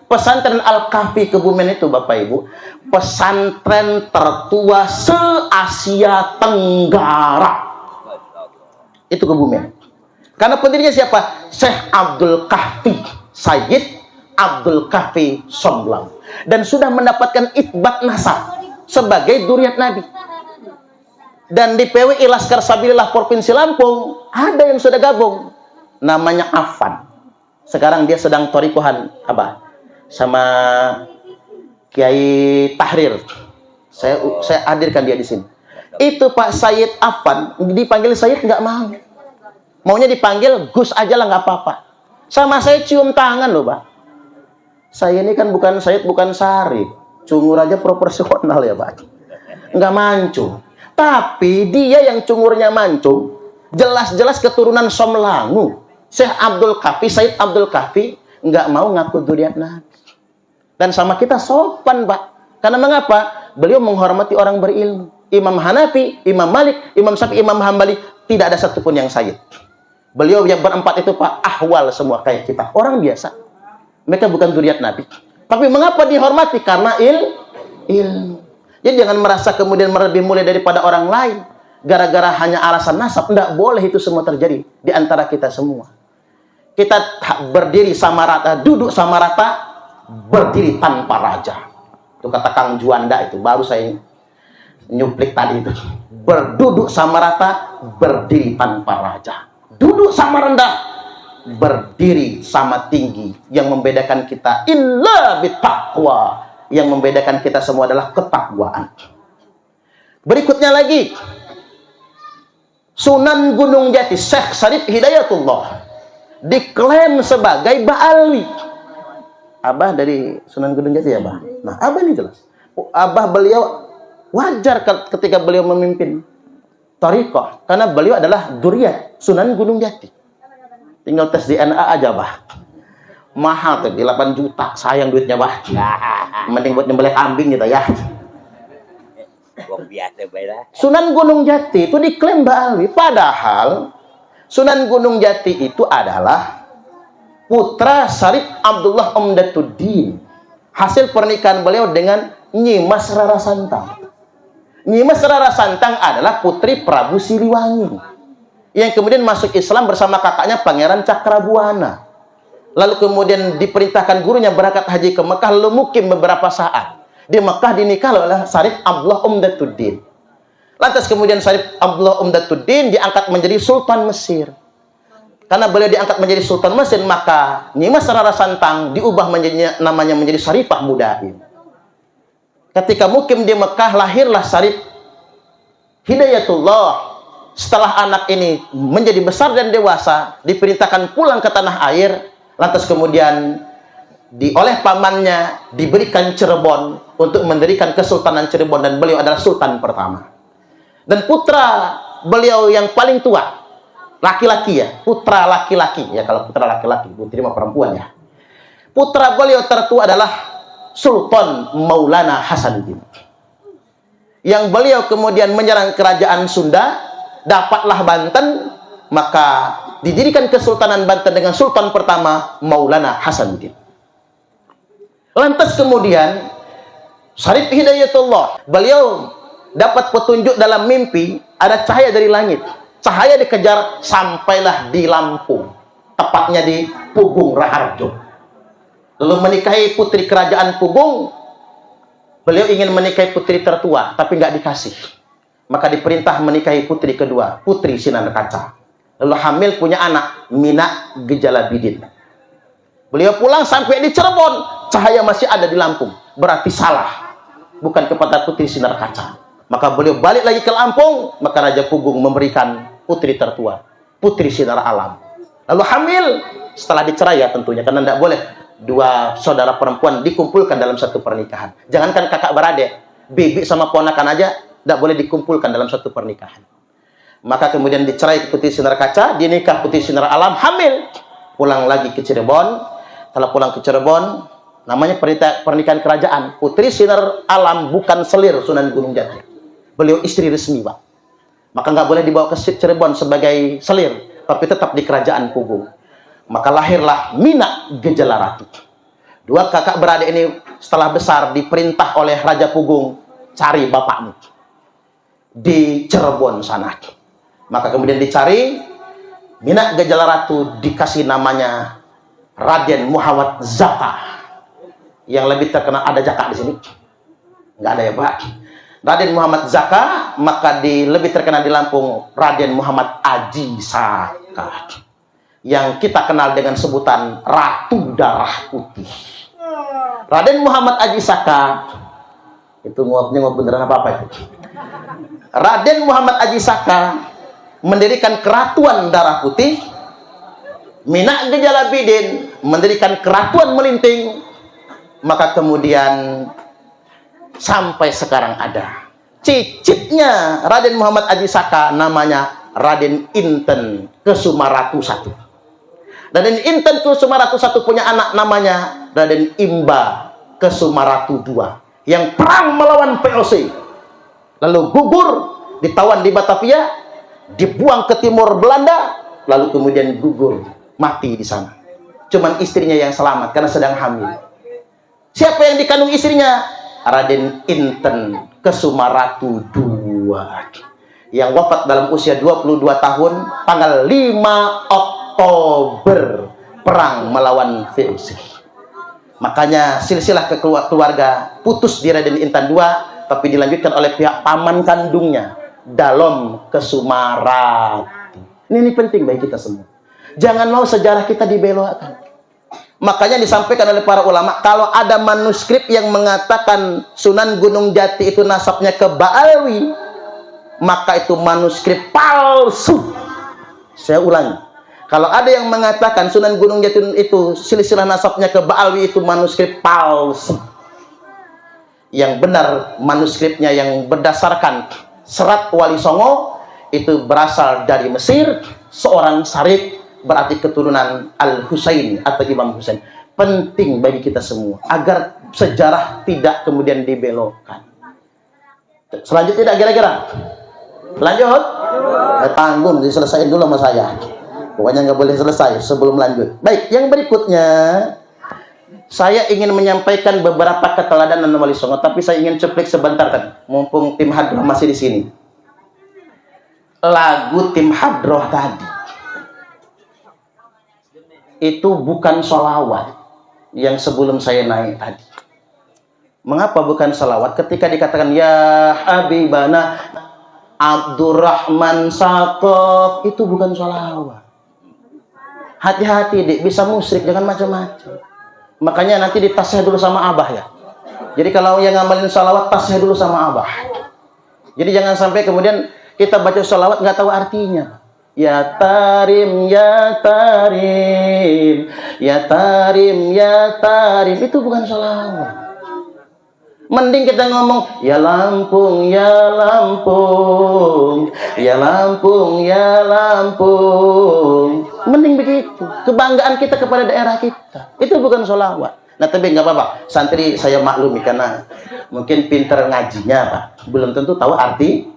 Pesantren Al-Kahfi Kebumen itu, Bapak Ibu, pesantren tertua se-Asia Tenggara. Itu Kebumen. Karena pendirinya siapa? Syekh Abdul Kahfi, Sayyid Abdul Kahfi Somlang. Dan sudah mendapatkan itsbat nasab sebagai dzurriyyat Nabi. Dan di PWI Laskar Sabilillah Provinsi Lampung Ada yang sudah gabung, namanya Afan. Sekarang dia sedang torikohan Abah sama Kiai Tahrir. Saya hadirkan dia di sini. Itu Pak Sayyid Afan, dipanggil Sayyid nggak mau. Maunya dipanggil Gus aja lah, nggak apa-apa. Sama saya cium tangan loh, Pak. Saya ini kan bukan Sayyid, bukan Sarip. Cungur aja proporsional ya, Pak. Nggak mancung. Tapi dia yang cungurnya mancung, jelas-jelas keturunan Somlangu. Syekh Abdul Kafi, Sayyid Abdul Kafi, nggak mau ngaku dzurriyyat Nabi. Dan sama kita sopan, Pak. Karena mengapa? Beliau menghormati orang berilmu. Imam Hanafi, Imam Malik, Imam Syafi'i, Imam Hambali, tidak ada satupun yang Sayyid. Beliau yang berempat itu Pak, ahwal semua kayak kita. Orang biasa. Mereka bukan dzurriyyat Nabi. Tapi mengapa dihormati? Karena ilmu. Jadi jangan merasa kemudian lebih mulia daripada orang lain. Gara-gara hanya alasan nasab. Tidak boleh itu semua terjadi di antara kita semua. Kita berdiri sama rata, duduk sama rata, berdiri tanpa raja. Itu kata Kang Juanda itu. Baru saya nyuplik tadi itu. Berduduk sama rata, berdiri tanpa raja. Duduk sama rendah, berdiri sama tinggi. Yang membedakan kita illa bittaqwa. Yang membedakan kita semua adalah ketakwaan. Berikutnya lagi, Sunan Gunung Jati, Syekh Syarif Hidayatullah diklaim sebagai Ba'alwi. Abah dari Sunan Gunung Jati ya, Abah? Nah, Abah ini jelas. Abah beliau wajar ketika beliau memimpin thariqah, karena beliau adalah dzurriyyat Sunan Gunung Jati. Tinggal tes DNA aja, Bah. Mahal tuh, 8 juta. Sayang duitnya, Bah. Mending buat nyembelih kambing gitu ya. Sunan Gunung Jati itu diklaim Ba'alwi. Padahal Sunan Gunung Jati itu adalah putra Syarif Abdullah Umdatuddin. Hasil pernikahan beliau dengan Nyimas Rara Santang. Nyimas Rara Santang adalah putri Prabu Siliwangi, yang kemudian masuk Islam bersama kakaknya Pangeran Cakrabuana. Lalu kemudian diperintahkan gurunya berangkat haji ke Mekah, lalu mukim beberapa saat. Di Mekah dinikah oleh Syarif Abdullah Umdatuddin. Lantas kemudian Syarif Abdullah Umdatuddin diangkat menjadi Sultan Mesir. Karena beliau diangkat menjadi Sultan Mesir, maka Nyimas Rara Santang diubah namanya menjadi Syarifah Mudain. Ketika mukim di Mekah, lahirlah Syarif Hidayatullah. Setelah anak ini menjadi besar dan dewasa, diperintahkan pulang ke tanah air. Lantas kemudian oleh pamannya diberikan Cirebon untuk mendirikan Kesultanan Cirebon, dan beliau adalah sultan pertama. Dan putra beliau yang paling tua, laki-laki ya, putra laki-laki ya, kalau putra laki-laki, putri mah perempuan ya. Putra beliau tertua adalah Sultan Maulana Hasanuddin. Yang beliau kemudian menyerang kerajaan Sunda, dapatlah Banten, maka didirikan Kesultanan Banten dengan Sultan pertama Maulana Hasanuddin. Lantas kemudian Syarif Hidayatullah, beliau dapat petunjuk dalam mimpi, ada cahaya dari langit. Cahaya dikejar sampailah di Lampung, tepatnya di Pugung Raharjo. Lalu menikahi putri kerajaan Pugung. Beliau ingin menikahi putri tertua, tapi nggak dikasih. Maka diperintah menikahi putri kedua, Putri Sinar Kaca. Lalu hamil punya anak, Mina Gejalabidin. Beliau pulang sampai di Cirebon, cahaya masih ada di Lampung. Berarti salah, bukan kepada Putri Sinar Kaca. Maka beliau balik lagi ke Lampung, maka Raja Pugung memberikan putri tertua, Putri Sinar Alam. Lalu hamil, setelah dicerai ya tentunya, karena tidak boleh dua saudara perempuan dikumpulkan dalam satu pernikahan. Jangankan kakak beradik, bibi sama ponakan aja tidak boleh dikumpulkan dalam satu pernikahan. Maka kemudian dicerai ke Putri Sinar Kaca, dinikah Putri Sinar Alam, hamil, pulang lagi ke Cirebon. Setelah pulang ke Cirebon, namanya pernikahan kerajaan. Putri Sinar Alam bukan selir Sunan Gunung Jati. Beliau istri resmi, Pak. Maka nggak boleh dibawa ke Cirebon sebagai selir, tapi tetap di kerajaan Pugung. Maka lahirlah Mina Gejalaratu. Dua kakak beradik ini setelah besar diperintah oleh Raja Pugung, cari bapakmu di Cirebon sana. Maka kemudian dicari, Mina Gejalaratu dikasih namanya Raden Muhammad Zaka. Yang lebih terkenal, ada Jaka di sini? Nggak ada ya, Pak? Raden Muhammad Zaka, maka lebih terkenal di Lampung Raden Muhammad Aji Saka, yang kita kenal dengan sebutan Ratu Darah Putih. Raden Muhammad Aji Saka itu nguap-nguap beneran apa itu? Raden Muhammad Aji Saka mendirikan Keratuan Darah Putih. Minak Gejalabidin mendirikan Keratuan Melinting. Maka kemudian sampai sekarang ada cicitnya Raden Muhammad Aji Saka, namanya Raden Inten Kesumaratu I. Raden Inten Kesumaratu I punya anak namanya Raden Imba Kesumaratu II, yang perang melawan VOC, lalu gugur, ditawan di Batavia, dibuang ke timur Belanda, lalu kemudian gugur, mati di sana. Cuman istrinya yang selamat karena sedang hamil. Siapa yang dikandung istrinya? Raden Inten Kesumaratu II, yang wafat dalam usia 22 tahun tanggal 5 Oktober perang melawan VOC. Makanya silsilah keluarga putus di Raden Inten II, tapi dilanjutkan oleh pihak paman kandungnya, Dalom Kesumarati. Ini penting bagi kita semua. Jangan mau sejarah kita dibelokkan. Makanya disampaikan oleh para ulama, kalau ada manuskrip yang mengatakan Sunan Gunung Jati itu nasabnya ke Baalwi, maka itu manuskrip palsu. Saya ulangi, kalau ada yang mengatakan Sunan Gunung Jati itu silsilah nasabnya ke Baalwi, itu manuskrip palsu. Yang benar manuskripnya yang berdasarkan Serat Wali Songo itu berasal dari Mesir, seorang syarif, berarti keturunan Al-Husain atau Imam Husain. Penting bagi kita semua agar sejarah tidak kemudian dibelokkan. Selanjutnya tidak kira-kira? Lanjut? Tanggung, diselesaikan dulu sama saya. Pokoknya nggak boleh selesai sebelum lanjut. Baik, yang berikutnya saya ingin menyampaikan beberapa keteladanan Wali Songo, tapi saya ingin cuplik sebentar kan, mumpung tim Hadroh masih di sini. Lagu tim Hadroh tadi itu bukan sholawat yang sebelum saya naik tadi. Mengapa bukan sholawat? Ketika dikatakan ya Habibana Abdurrahman Sakof, itu bukan sholawat. Hati-hati dik, bisa musyrik dengan macam-macam. Makanya nanti ditasih dulu sama abah ya. Jadi kalau yang ngamalin sholawat, tasih dulu sama abah. Jadi jangan sampai kemudian kita baca sholawat nggak tahu artinya. Ya Tarim, ya Tarim, ya Tarim, ya Tarim, itu bukan sholawat. Mending kita ngomong ya Lampung, ya Lampung, ya Lampung, ya Lampung. Mending begitu. Kebanggaan kita kepada daerah kita. Itu bukan sholawat. Nah tapi nggak apa-apa. Santri saya maklumi karena mungkin pinter ngajinya Pak. Belum tentu tahu arti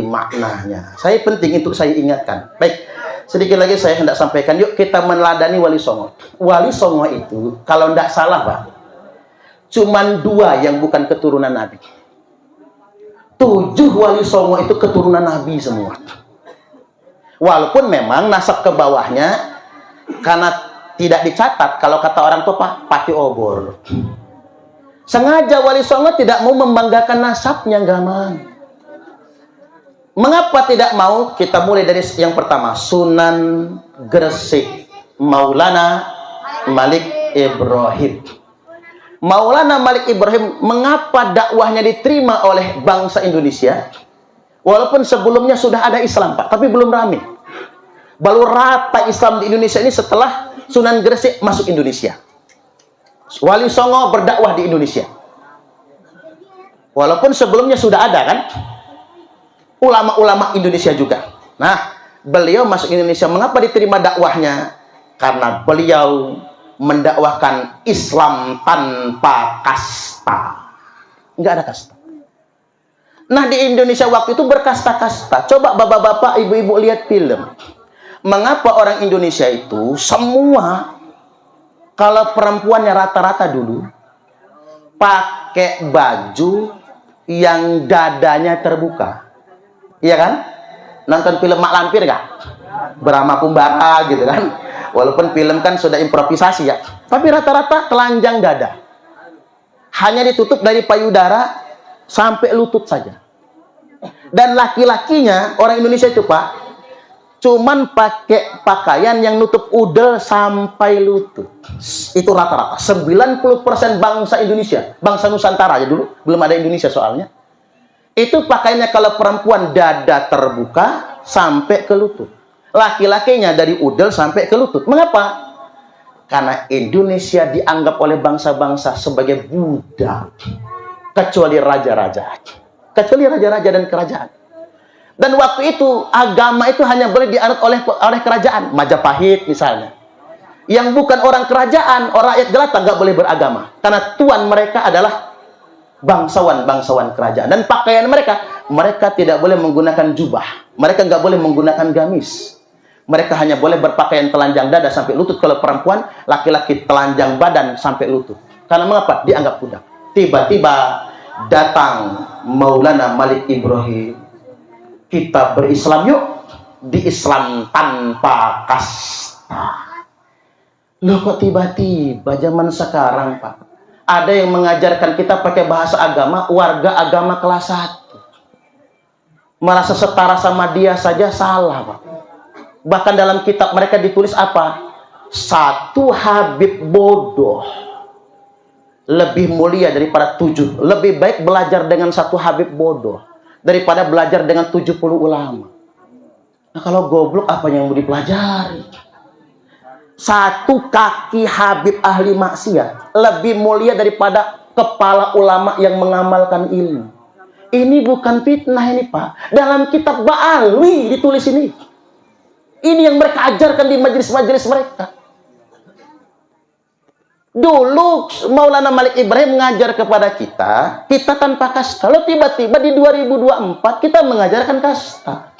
maknanya. Saya penting untuk saya ingatkan. Baik, sedikit lagi saya hendak sampaikan. Yuk kita meneladani Wali Songo. Wali Songo itu kalau tidak salah Pak, cuman 2 yang bukan keturunan Nabi. 7 Wali Songo itu keturunan Nabi semua. Walaupun memang nasab ke bawahnya karena tidak dicatat, kalau kata orang tua Pak, pati obor. Sengaja Wali Songo tidak mau membanggakan nasabnya, nggak mau. Mengapa tidak mau? Kita mulai dari yang pertama, Sunan Gresik Maulana Malik Ibrahim. Maulana Malik Ibrahim, mengapa dakwahnya diterima oleh bangsa Indonesia? Walaupun sebelumnya sudah ada Islam Pak, tapi belum ramai. Baru rata Islam di Indonesia ini setelah Sunan Gresik masuk Indonesia. Wali Songo berdakwah di Indonesia. Walaupun sebelumnya sudah ada kan? Ulama-ulama Indonesia juga. Nah, beliau masuk Indonesia, mengapa diterima dakwahnya? Karena beliau mendakwahkan Islam tanpa kasta. Nggak ada kasta. Nah, di Indonesia waktu itu berkasta-kasta. Coba bapak-bapak, ibu-ibu lihat film. Mengapa orang Indonesia itu semua, kalau perempuannya rata-rata dulu, pakai baju yang dadanya terbuka. Iya kan? Nonton film Mak Lampir nggak? Brahma Kumbara gitu kan? Walaupun film kan sudah improvisasi ya. Tapi rata-rata telanjang dada. Hanya ditutup dari payudara sampai lutut saja. Dan laki-lakinya orang Indonesia itu Pak, cuman pakai pakaian yang nutup udel sampai lutut. Itu rata-rata 90% bangsa Indonesia, bangsa Nusantara aja dulu, belum ada Indonesia soalnya. Itu pakaiannya kalau perempuan dada terbuka sampai ke lutut, laki-lakinya dari udel sampai ke lutut. Mengapa? Karena Indonesia dianggap oleh bangsa-bangsa sebagai budak, kecuali raja-raja, kecuali raja-raja dan kerajaan. Dan waktu itu agama itu hanya boleh dianut oleh kerajaan. Majapahit misalnya, yang bukan orang kerajaan, orang rakyat jelata nggak boleh beragama, karena tuan mereka adalah bangsawan kerajaan. Dan pakaian mereka tidak boleh menggunakan jubah, mereka nggak boleh menggunakan gamis, mereka hanya boleh berpakaian telanjang dada sampai lutut. Kalau perempuan, laki-laki telanjang badan sampai lutut. Karena mengapa? Dianggap budak. Tiba-tiba datang Maulana Malik Ibrahim, kita berislam yuk, di Islam tanpa kasta. Loh kok tiba-tiba zaman sekarang Pak, ada yang mengajarkan kita pakai bahasa agama, warga agama kelas 1. Merasa setara sama dia saja salah Pak. Bahkan dalam kitab mereka ditulis apa? Satu Habib bodoh lebih mulia daripada 7. Lebih baik belajar dengan satu Habib bodoh daripada belajar dengan 70 ulama. Nah kalau goblok apa yang mau dipelajari? Satu kaki Habib ahli maksiat lebih mulia daripada kepala ulama yang mengamalkan ilmu. Ini bukan fitnah ini Pak. Dalam kitab Ba'alwi ditulis ini. Ini yang mereka ajarkan di majelis-majelis mereka. Dulu Maulana Malik Ibrahim mengajar kepada kita tanpa kasta. Lalu tiba-tiba di 2024 kita mengajarkan kasta.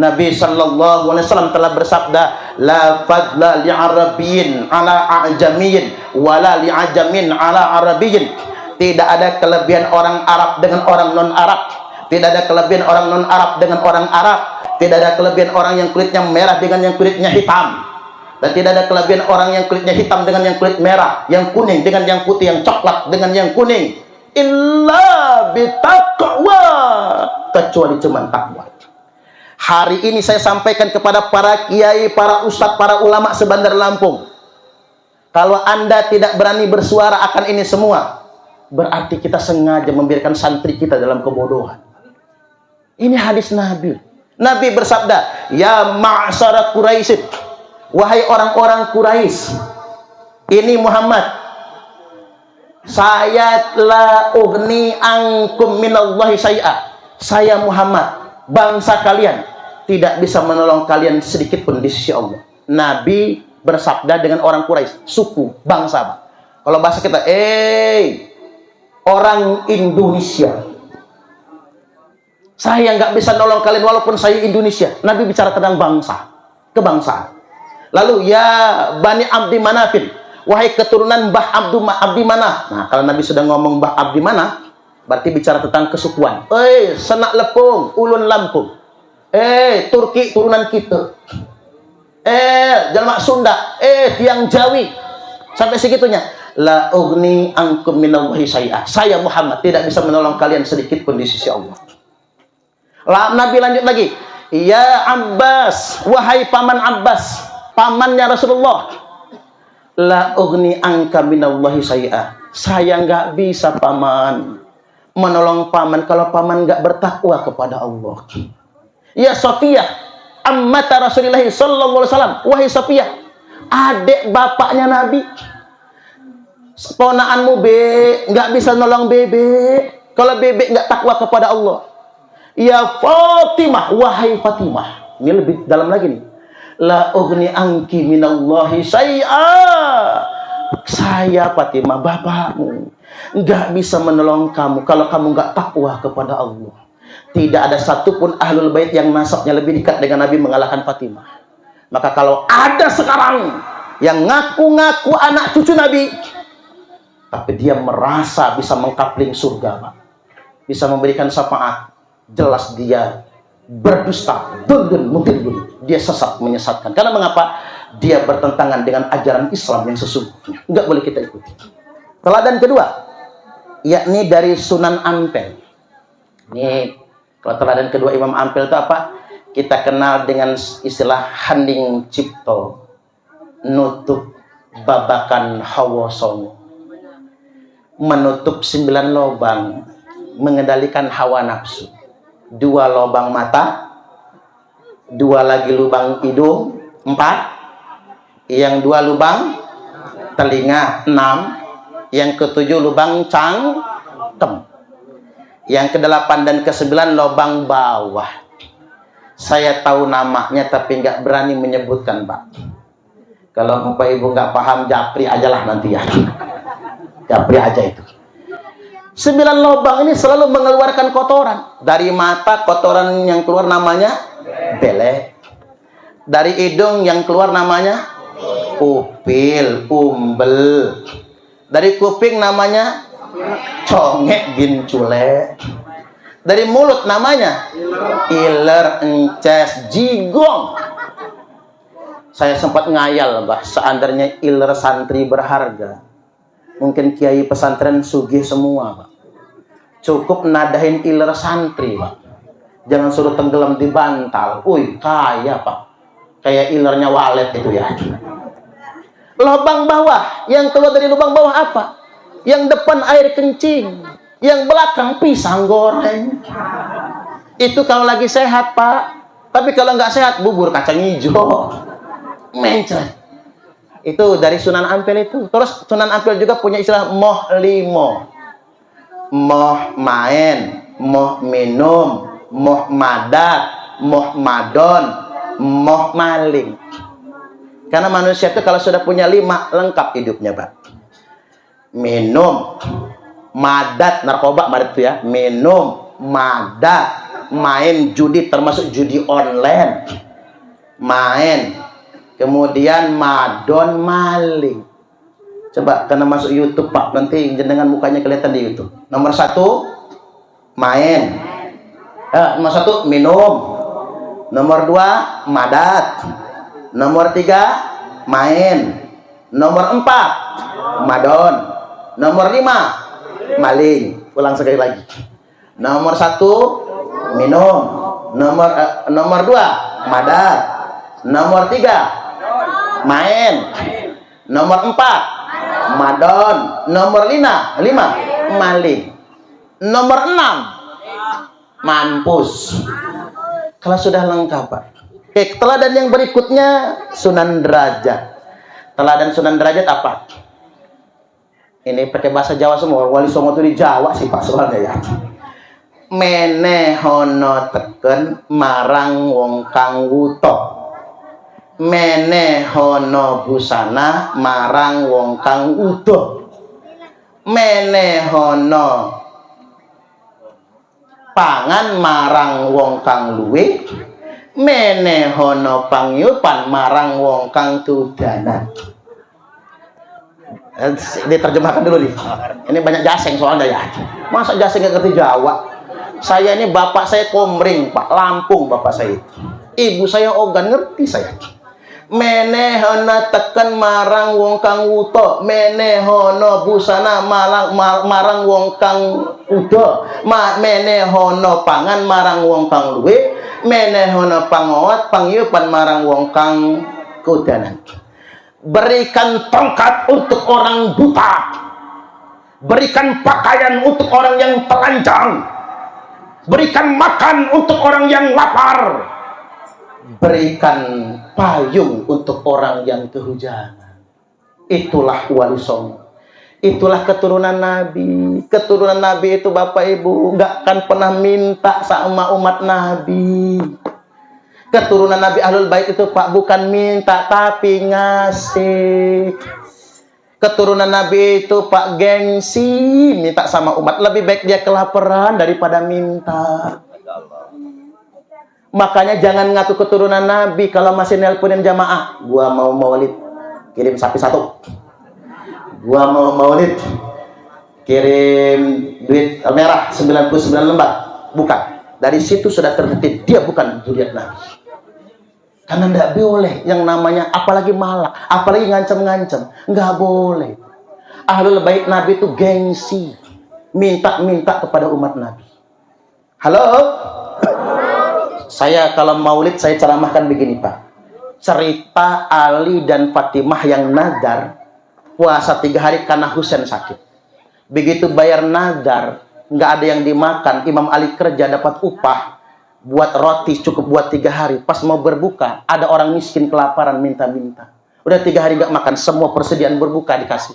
Nabi sallallahu alaihi wasallam telah bersabda, la fadla li'arabiyyin ala a'jamiyyin wala li'ajamin ala arabiyyin. Tidak ada kelebihan orang Arab dengan orang non-Arab. Tidak ada kelebihan orang non-Arab dengan orang Arab. Tidak ada kelebihan orang yang kulitnya merah dengan yang kulitnya hitam. Dan tidak ada kelebihan orang yang kulitnya hitam dengan yang kulit merah, yang kuning dengan yang putih, yang coklat dengan yang kuning. Illa bitaqwa, kecuali cuma takwa. Hari ini saya sampaikan kepada para kiai, para ustadz, para ulama sebandar Lampung. Kalau Anda tidak berani bersuara akan ini semua, berarti kita sengaja membiarkan santri kita dalam kebodohan. Ini hadis Nabi. Nabi bersabda, ya ma'asyara Quraisy, wahai orang-orang Quraisy, ini Muhammad, saya la ugni ankum minallahi syai'a. Saya Muhammad, bangsa kalian tidak bisa menolong kalian sedikit pun di sisi Allah. Nabi bersabda dengan orang Quraisy, suku, bangsa. Kalau bahasa kita, orang Indonesia, saya nggak bisa nolong kalian walaupun saya Indonesia. Nabi bicara tentang bangsa, kebangsaan. Lalu ya Bani Abdi Manafin, wahai keturunan Mbah Abdi Manaf. Nah kalau Nabi sudah ngomong Mbah Abdi Manaf, berarti bicara tentang kesukuan. Senak Lepung, Ulun Lampung. Turki turunan kita. Jalmak Sunda. Tiang Jawi. Sampai segitunya. La ugni ankum minallahi syai'a. Saya Muhammad tidak bisa menolong kalian sedikit pun di sisi Allah. Nabi lanjut lagi, ya Abbas, wahai paman Abbas, pamannya Rasulullah, la ugni anka minallahi syai'a. Saya nggak bisa paman menolong paman kalau paman nggak bertakwa kepada Allah. Ya Sofiyah, ammata Rasulullah sallallahu alaihi wasallam, wahai Sofiyah, adik bapaknya Nabi, ponaanmu nggak bisa nolong bebek kalau bebek nggak takwa kepada Allah. Ya Fatimah, wahai Fatimah, ini lebih dalam lagi nih, la ugni anki minallahi syai'a. Saya Fatimah, bapakmu, nggak bisa menolong kamu kalau kamu nggak takwa kepada Allah. Tidak ada satupun ahlul bait yang nasabnya lebih dekat dengan Nabi mengalahkan Fatimah. Maka kalau ada sekarang yang ngaku-ngaku anak cucu Nabi, tapi dia merasa bisa mengkapling surga, Pak, bisa memberikan syafaat, jelas dia berdusta, dia sesat, menyesatkan. Karena mengapa? Dia bertentangan dengan ajaran Islam yang sesungguhnya. Enggak boleh kita ikuti. Teladan kedua, yakni dari Sunan Ampel. Ini Kalau teladan kedua Imam Ampel itu apa? Kita kenal dengan istilah handing cipto, nutup babakan hawa songo, menutup 9 lubang, mengendalikan hawa nafsu. 2 lubang mata, 2 lagi lubang hidung, 4, yang 2 lubang telinga, 6, yang ke-7 lubang cangkem, yang ke-8 dan ke-9 lubang bawah. Saya tahu namanya tapi nggak berani menyebutkan, Pak. Kalau Bapak Ibu nggak paham, japri ajalah nanti ya. Japri aja itu. 9 lubang ini selalu mengeluarkan kotoran. Dari mata kotoran yang keluar namanya belek. Dari hidung yang keluar namanya upil, umbel. Dari kuping namanya congek bin cule. Dari mulut namanya iler, ences, jigong. Saya sempat ngayal, Mbah, seandainya iler santri berharga, mungkin kiai pesantren sugih semua, Pak. Cukup nadahin iler santri, Pak. Jangan suruh tenggelam di bantal. Kaya, Pak. Kayak ilernya walet itu ya. Lubang bawah, yang keluar dari lubang bawah apa? Yang depan air kencing, yang belakang pisang goreng. Itu kalau lagi sehat, Pak. Tapi kalau nggak sehat, bubur kacang hijau, mencret. Itu dari Sunan Ampel itu. Terus Sunan Ampel juga punya istilah moh limo. Moh main, moh minum, moh madat, moh madon, moh maling. Karena manusia itu kalau sudah punya 5, lengkap hidupnya, Pak. Minum, madat, narkoba madat itu ya. Minum, madat, main judi termasuk judi online. Main. Kemudian madon, maling. Coba karena masuk YouTube, Pak, nanti jenengan mukanya kelihatan di YouTube. Nomor 1 main. Nomor 1 minum. Nomor 2 madat. Nomor 3 main. Nomor 4 madon. Nomor 5 maling. Ulang sekali lagi. Nomor 1 minum. Nomor 2 madat. Nomor 3 main. Nomor 4 madon. Nomor 5 maling. Nomor 6 mampus. Kalau sudah lengkap, Pak. Oke, teladan yang berikutnya Sunan Derajat. Teladan Sunan Derajat apa? Ini pakai bahasa Jawa semua. Wali Songo itu di Jawa sih, Pak, soalnya ya. Menehono teken marang wong kang wuta. Menehono busana marang wong kang udo. Menehono pangan marang wong kang luwe. Menehono pangyupan marang wong kang tudanan. Diterjemahkan dulu nih. Ini banyak jaseng soalnya ya. Masa jaseng gak ngerti Jawa? Saya ini bapak saya Komring, Pak, Lampung bapak saya. Ibu saya Ogan, ngerti saya. Menehono teken marang wong kang wuto. Menehono busana marang wong kang udo. Menehono pangan marang wong kang luwe. Menehono pangowat pangyupan marang wong kang kudanan. Berikan tongkat untuk orang buta. Berikan pakaian untuk orang yang telanjang. Berikan makan untuk orang yang lapar. Berikan payung untuk orang yang kehujanan. Itulah Wali Songo. Itulah keturunan Nabi. Keturunan Nabi itu Bapak Ibu nggak akan pernah minta sama umat Nabi. Keturunan Nabi Ahlul Bait itu, Pak, bukan minta tapi ngasih. Keturunan Nabi itu, Pak, gengsi minta sama umat. Lebih baik dia kelaparan daripada minta. Makanya jangan ngaku keturunan Nabi kalau masih nelponin jamaah. Gua mau maulid, kirim sapi 1. Gua mau maulid, kirim duit merah 99 lembar. Bukan. Dari situ sudah terdetik dia bukan zuriat Nabi. Karena tidak boleh yang namanya apalagi malak, apalagi ngancem-ngancem, nggak boleh. Ahlul Bait Nabi itu gengsi, minta-minta kepada umat Nabi. Halo? Saya kalau maulid saya ceramahkan begini Pak. Cerita Ali dan Fatimah yang nadar puasa 3 hari karena Husain sakit. Begitu bayar nadar, nggak ada yang dimakan. Imam Ali kerja dapat upah, buat roti cukup buat 3 hari. Pas mau berbuka, ada orang miskin kelaparan minta-minta. Udah 3 hari nggak makan, semua persediaan berbuka dikasih.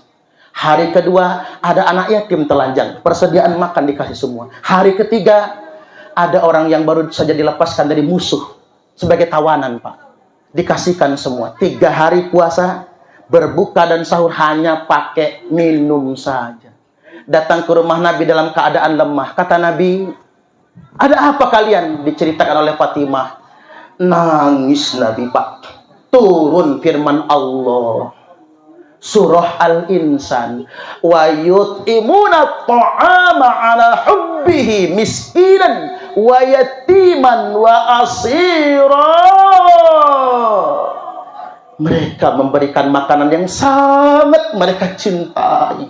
Hari kedua, ada anak yatim telanjang, persediaan makan dikasih semua. Hari ketiga, ada orang yang baru saja dilepaskan dari musuh sebagai tawanan Pak, dikasihkan semua. 3 hari puasa, berbuka dan sahur hanya pakai minum saja. Datang ke rumah Nabi dalam keadaan lemah. Kata Nabi, ada apa kalian? Diceritakan oleh Fatimah. Nangis Nabi Pak. Turun firman Allah, surah Al-Insan, wa yut'imuna ta'ama ala hubbihi miskinan wa yatiman wa asira. Mereka memberikan makanan yang sangat mereka cintai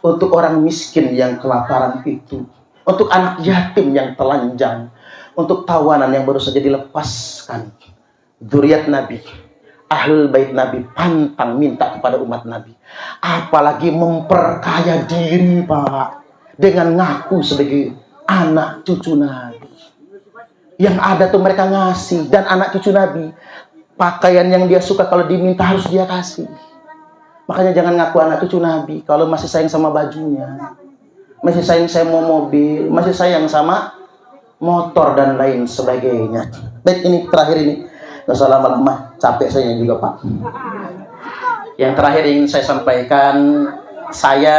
untuk orang miskin yang kelaparan itu, untuk anak yatim yang telanjang, untuk tawanan yang baru saja dilepaskan. Dzurriat Nabi, Ahlul Bait Nabi pantang minta kepada umat Nabi. Apalagi memperkaya diri Pak, dengan ngaku sebagai anak cucu Nabi. Yang ada tuh mereka ngasih. Dan anak cucu Nabi, pakaian yang dia suka kalau diminta harus dia kasih. Makanya jangan ngaku anak cucu Nabi kalau masih sayang sama bajunya, masih sayang sama mobil, masih sayang sama motor dan lain sebagainya. Baik, ini terakhir ini. Gak usah lama-lama, capek saya juga Pak. Yang terakhir ingin saya sampaikan, saya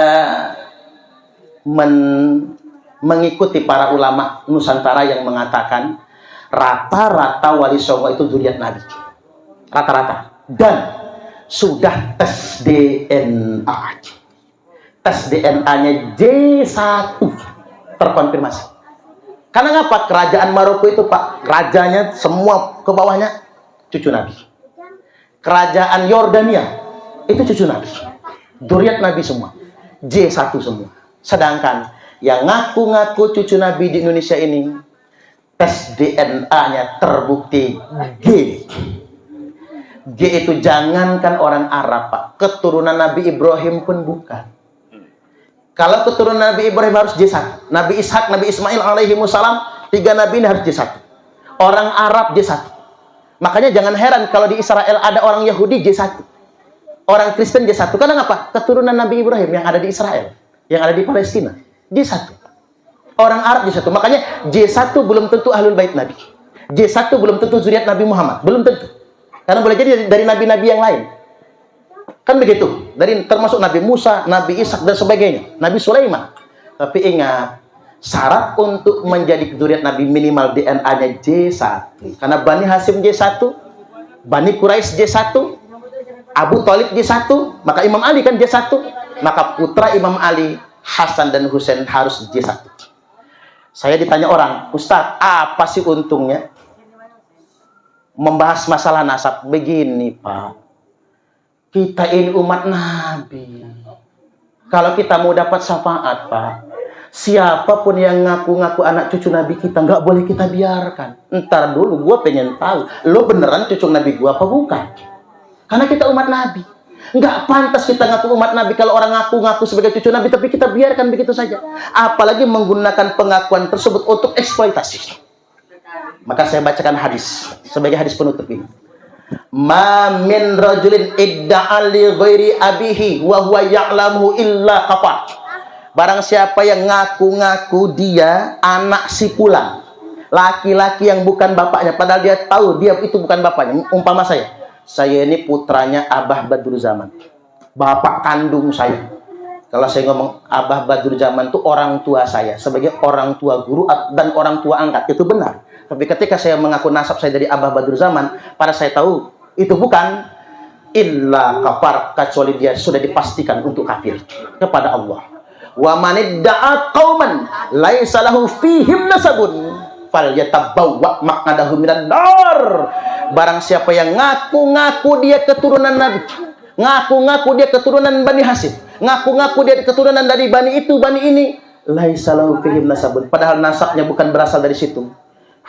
mengikuti para ulama Nusantara yang mengatakan rata-rata wali songo itu dzurriat Nabi. Rata-rata. Dan sudah tes DNA. Tes DNA-nya J1 terkonfirmasi. Karena ngapa? Kerajaan Maroko itu Pak, rajanya semua ke bawahnya cucu Nabi. Kerajaan Yordania itu cucu Nabi. Dzurriat Nabi semua. J1 semua. Sedangkan yang ngaku-ngaku cucu Nabi di Indonesia ini, tes DNA-nya terbukti G. G itu jangankan orang Arab Pak, keturunan Nabi Ibrahim pun bukan. Kalau keturunan Nabi Ibrahim harus J1. Nabi Ishak, Nabi Ismail alaihi wassalam, 3 Nabi ini harus J1. Orang Arab J1. Makanya jangan heran kalau di Israel ada orang Yahudi J1. Orang Kristen J1. Karena apa? Keturunan Nabi Ibrahim yang ada di Israel, yang ada di Palestina, J1. Orang Arab J1. Makanya J1 belum tentu Ahlul Bait Nabi. J1 belum tentu zuriat Nabi Muhammad. Belum tentu. Karena boleh jadi dari nabi-nabi yang lain. Kan begitu. Dari termasuk Nabi Musa, Nabi Ishak dan sebagainya. Nabi Sulaiman. Tapi ingat, syarat untuk menjadi zuriat Nabi minimal DNA-nya J1. Karena Bani Hasyim J1, Bani Quraisy J1, Abu Thalib J1, maka Imam Ali kan J1. Maka putra Imam Ali, Hasan dan Husain harus J1. Saya ditanya orang, Ustadz, apa sih untungnya membahas masalah nasab? Begini Pak, kita ini umat Nabi. Kalau kita mau dapat syafaat Pak, siapapun yang ngaku-ngaku anak cucu Nabi kita, nggak boleh kita biarkan. Ntar dulu, gue pengen tahu, lo beneran cucu Nabi gue apa bukan? Karena kita umat Nabi. Nggak pantas kita ngaku umat Nabi kalau orang ngaku-ngaku sebagai cucu Nabi, tapi kita biarkan begitu saja. Apalagi menggunakan pengakuan tersebut untuk eksploitasi. Maka saya bacakan hadis sebagai hadis penutup ini. Ma min rajulin idda'a li ghairi abihi wa huwa ya'lamu illa kafar. Barang siapa yang ngaku-ngaku dia anak si fulan, laki-laki yang bukan bapaknya, padahal dia tahu dia itu bukan bapaknya. Umpama saya ini putranya Abah Badrul Zaman, bapak kandung saya. Kalau saya ngomong Abah Badrul Zaman itu orang tua saya, sebagai orang tua guru dan orang tua angkat, itu benar. Tapi ketika saya mengaku nasab saya dari Abah Badrul Zaman, pada saya tahu itu bukan illa kafar, kecuali dia sudah dipastikan untuk kafir kepada Allah. Wa manidda'a qauman laisa lahu fihim nasabun falyatabawwa maq'adahu minan nar. Barang siapa yang ngaku-ngaku dia keturunan Nabi, ngaku-ngaku dia keturunan Bani Hasyim, ngaku-ngaku dia keturunan dari Bani itu, Bani ini, laisa lahu fihim nasabun, padahal nasabnya bukan berasal dari situ.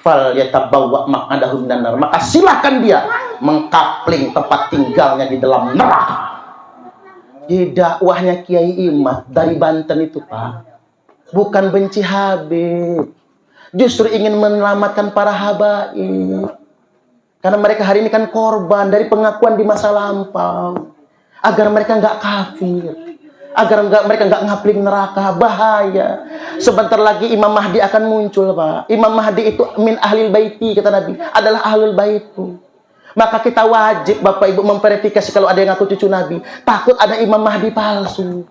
Fal yatabawwa maq'adahu minan nar, maka silahkan dia mengkapling tempat tinggalnya di dalam neraka. Di dakwahnya Kiai Imad dari Banten itu, Pak, bukan benci Habib, justru ingin menyelamatkan para habaib, karena mereka hari ini kan korban dari pengakuan di masa lampau, agar mereka nggak kafir, agar mereka nggak ngapling neraka. Bahaya, sebentar lagi Imam Mahdi akan muncul, Pak. Imam Mahdi itu min ahlil baiti, kata Nabi, adalah ahlul baitku. Maka kita wajib Bapak Ibu memverifikasi kalau ada yang ngaku cucu Nabi. Takut ada Imam Mahdi palsu.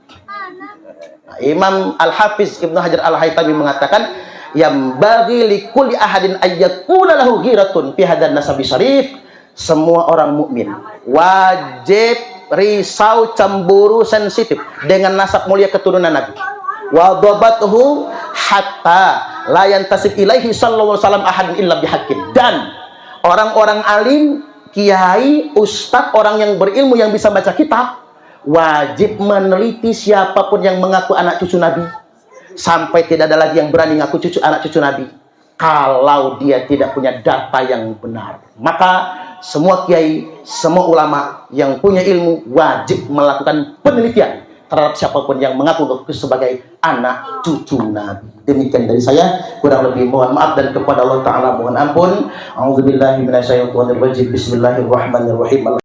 Imam Al-Hafiz Ibnu Hajar Al-Haytami mengatakan, yang bagi likulli ahadin ayyakuna lahu ghiratun fi hadan nasabi syarif. Semua orang mukmin wajib risau, cemburu, sensitif dengan nasab mulia keturunan Nabi. Wa dhabathu hatta la yantasib ilaihi sallallahu alaihi wasallam ahadun illa bihaqqin. Dan orang-orang alim, kiai, ustadz, orang yang berilmu yang bisa baca kitab, wajib meneliti siapapun yang mengaku anak cucu Nabi, sampai tidak ada lagi yang berani ngaku cucu anak cucu Nabi kalau dia tidak punya data yang benar. Maka semua kiai, semua ulama yang punya ilmu wajib melakukan penelitian terhadap siapapun yang mengaku sebagai anak cucu Nabi. Demikian dari saya, kurang lebih mohon maaf, dan kepada Allah Ta'ala mohon ampun. A'udzubillahi minasyaitonir rajim. Bismillahirrahmanirrahim.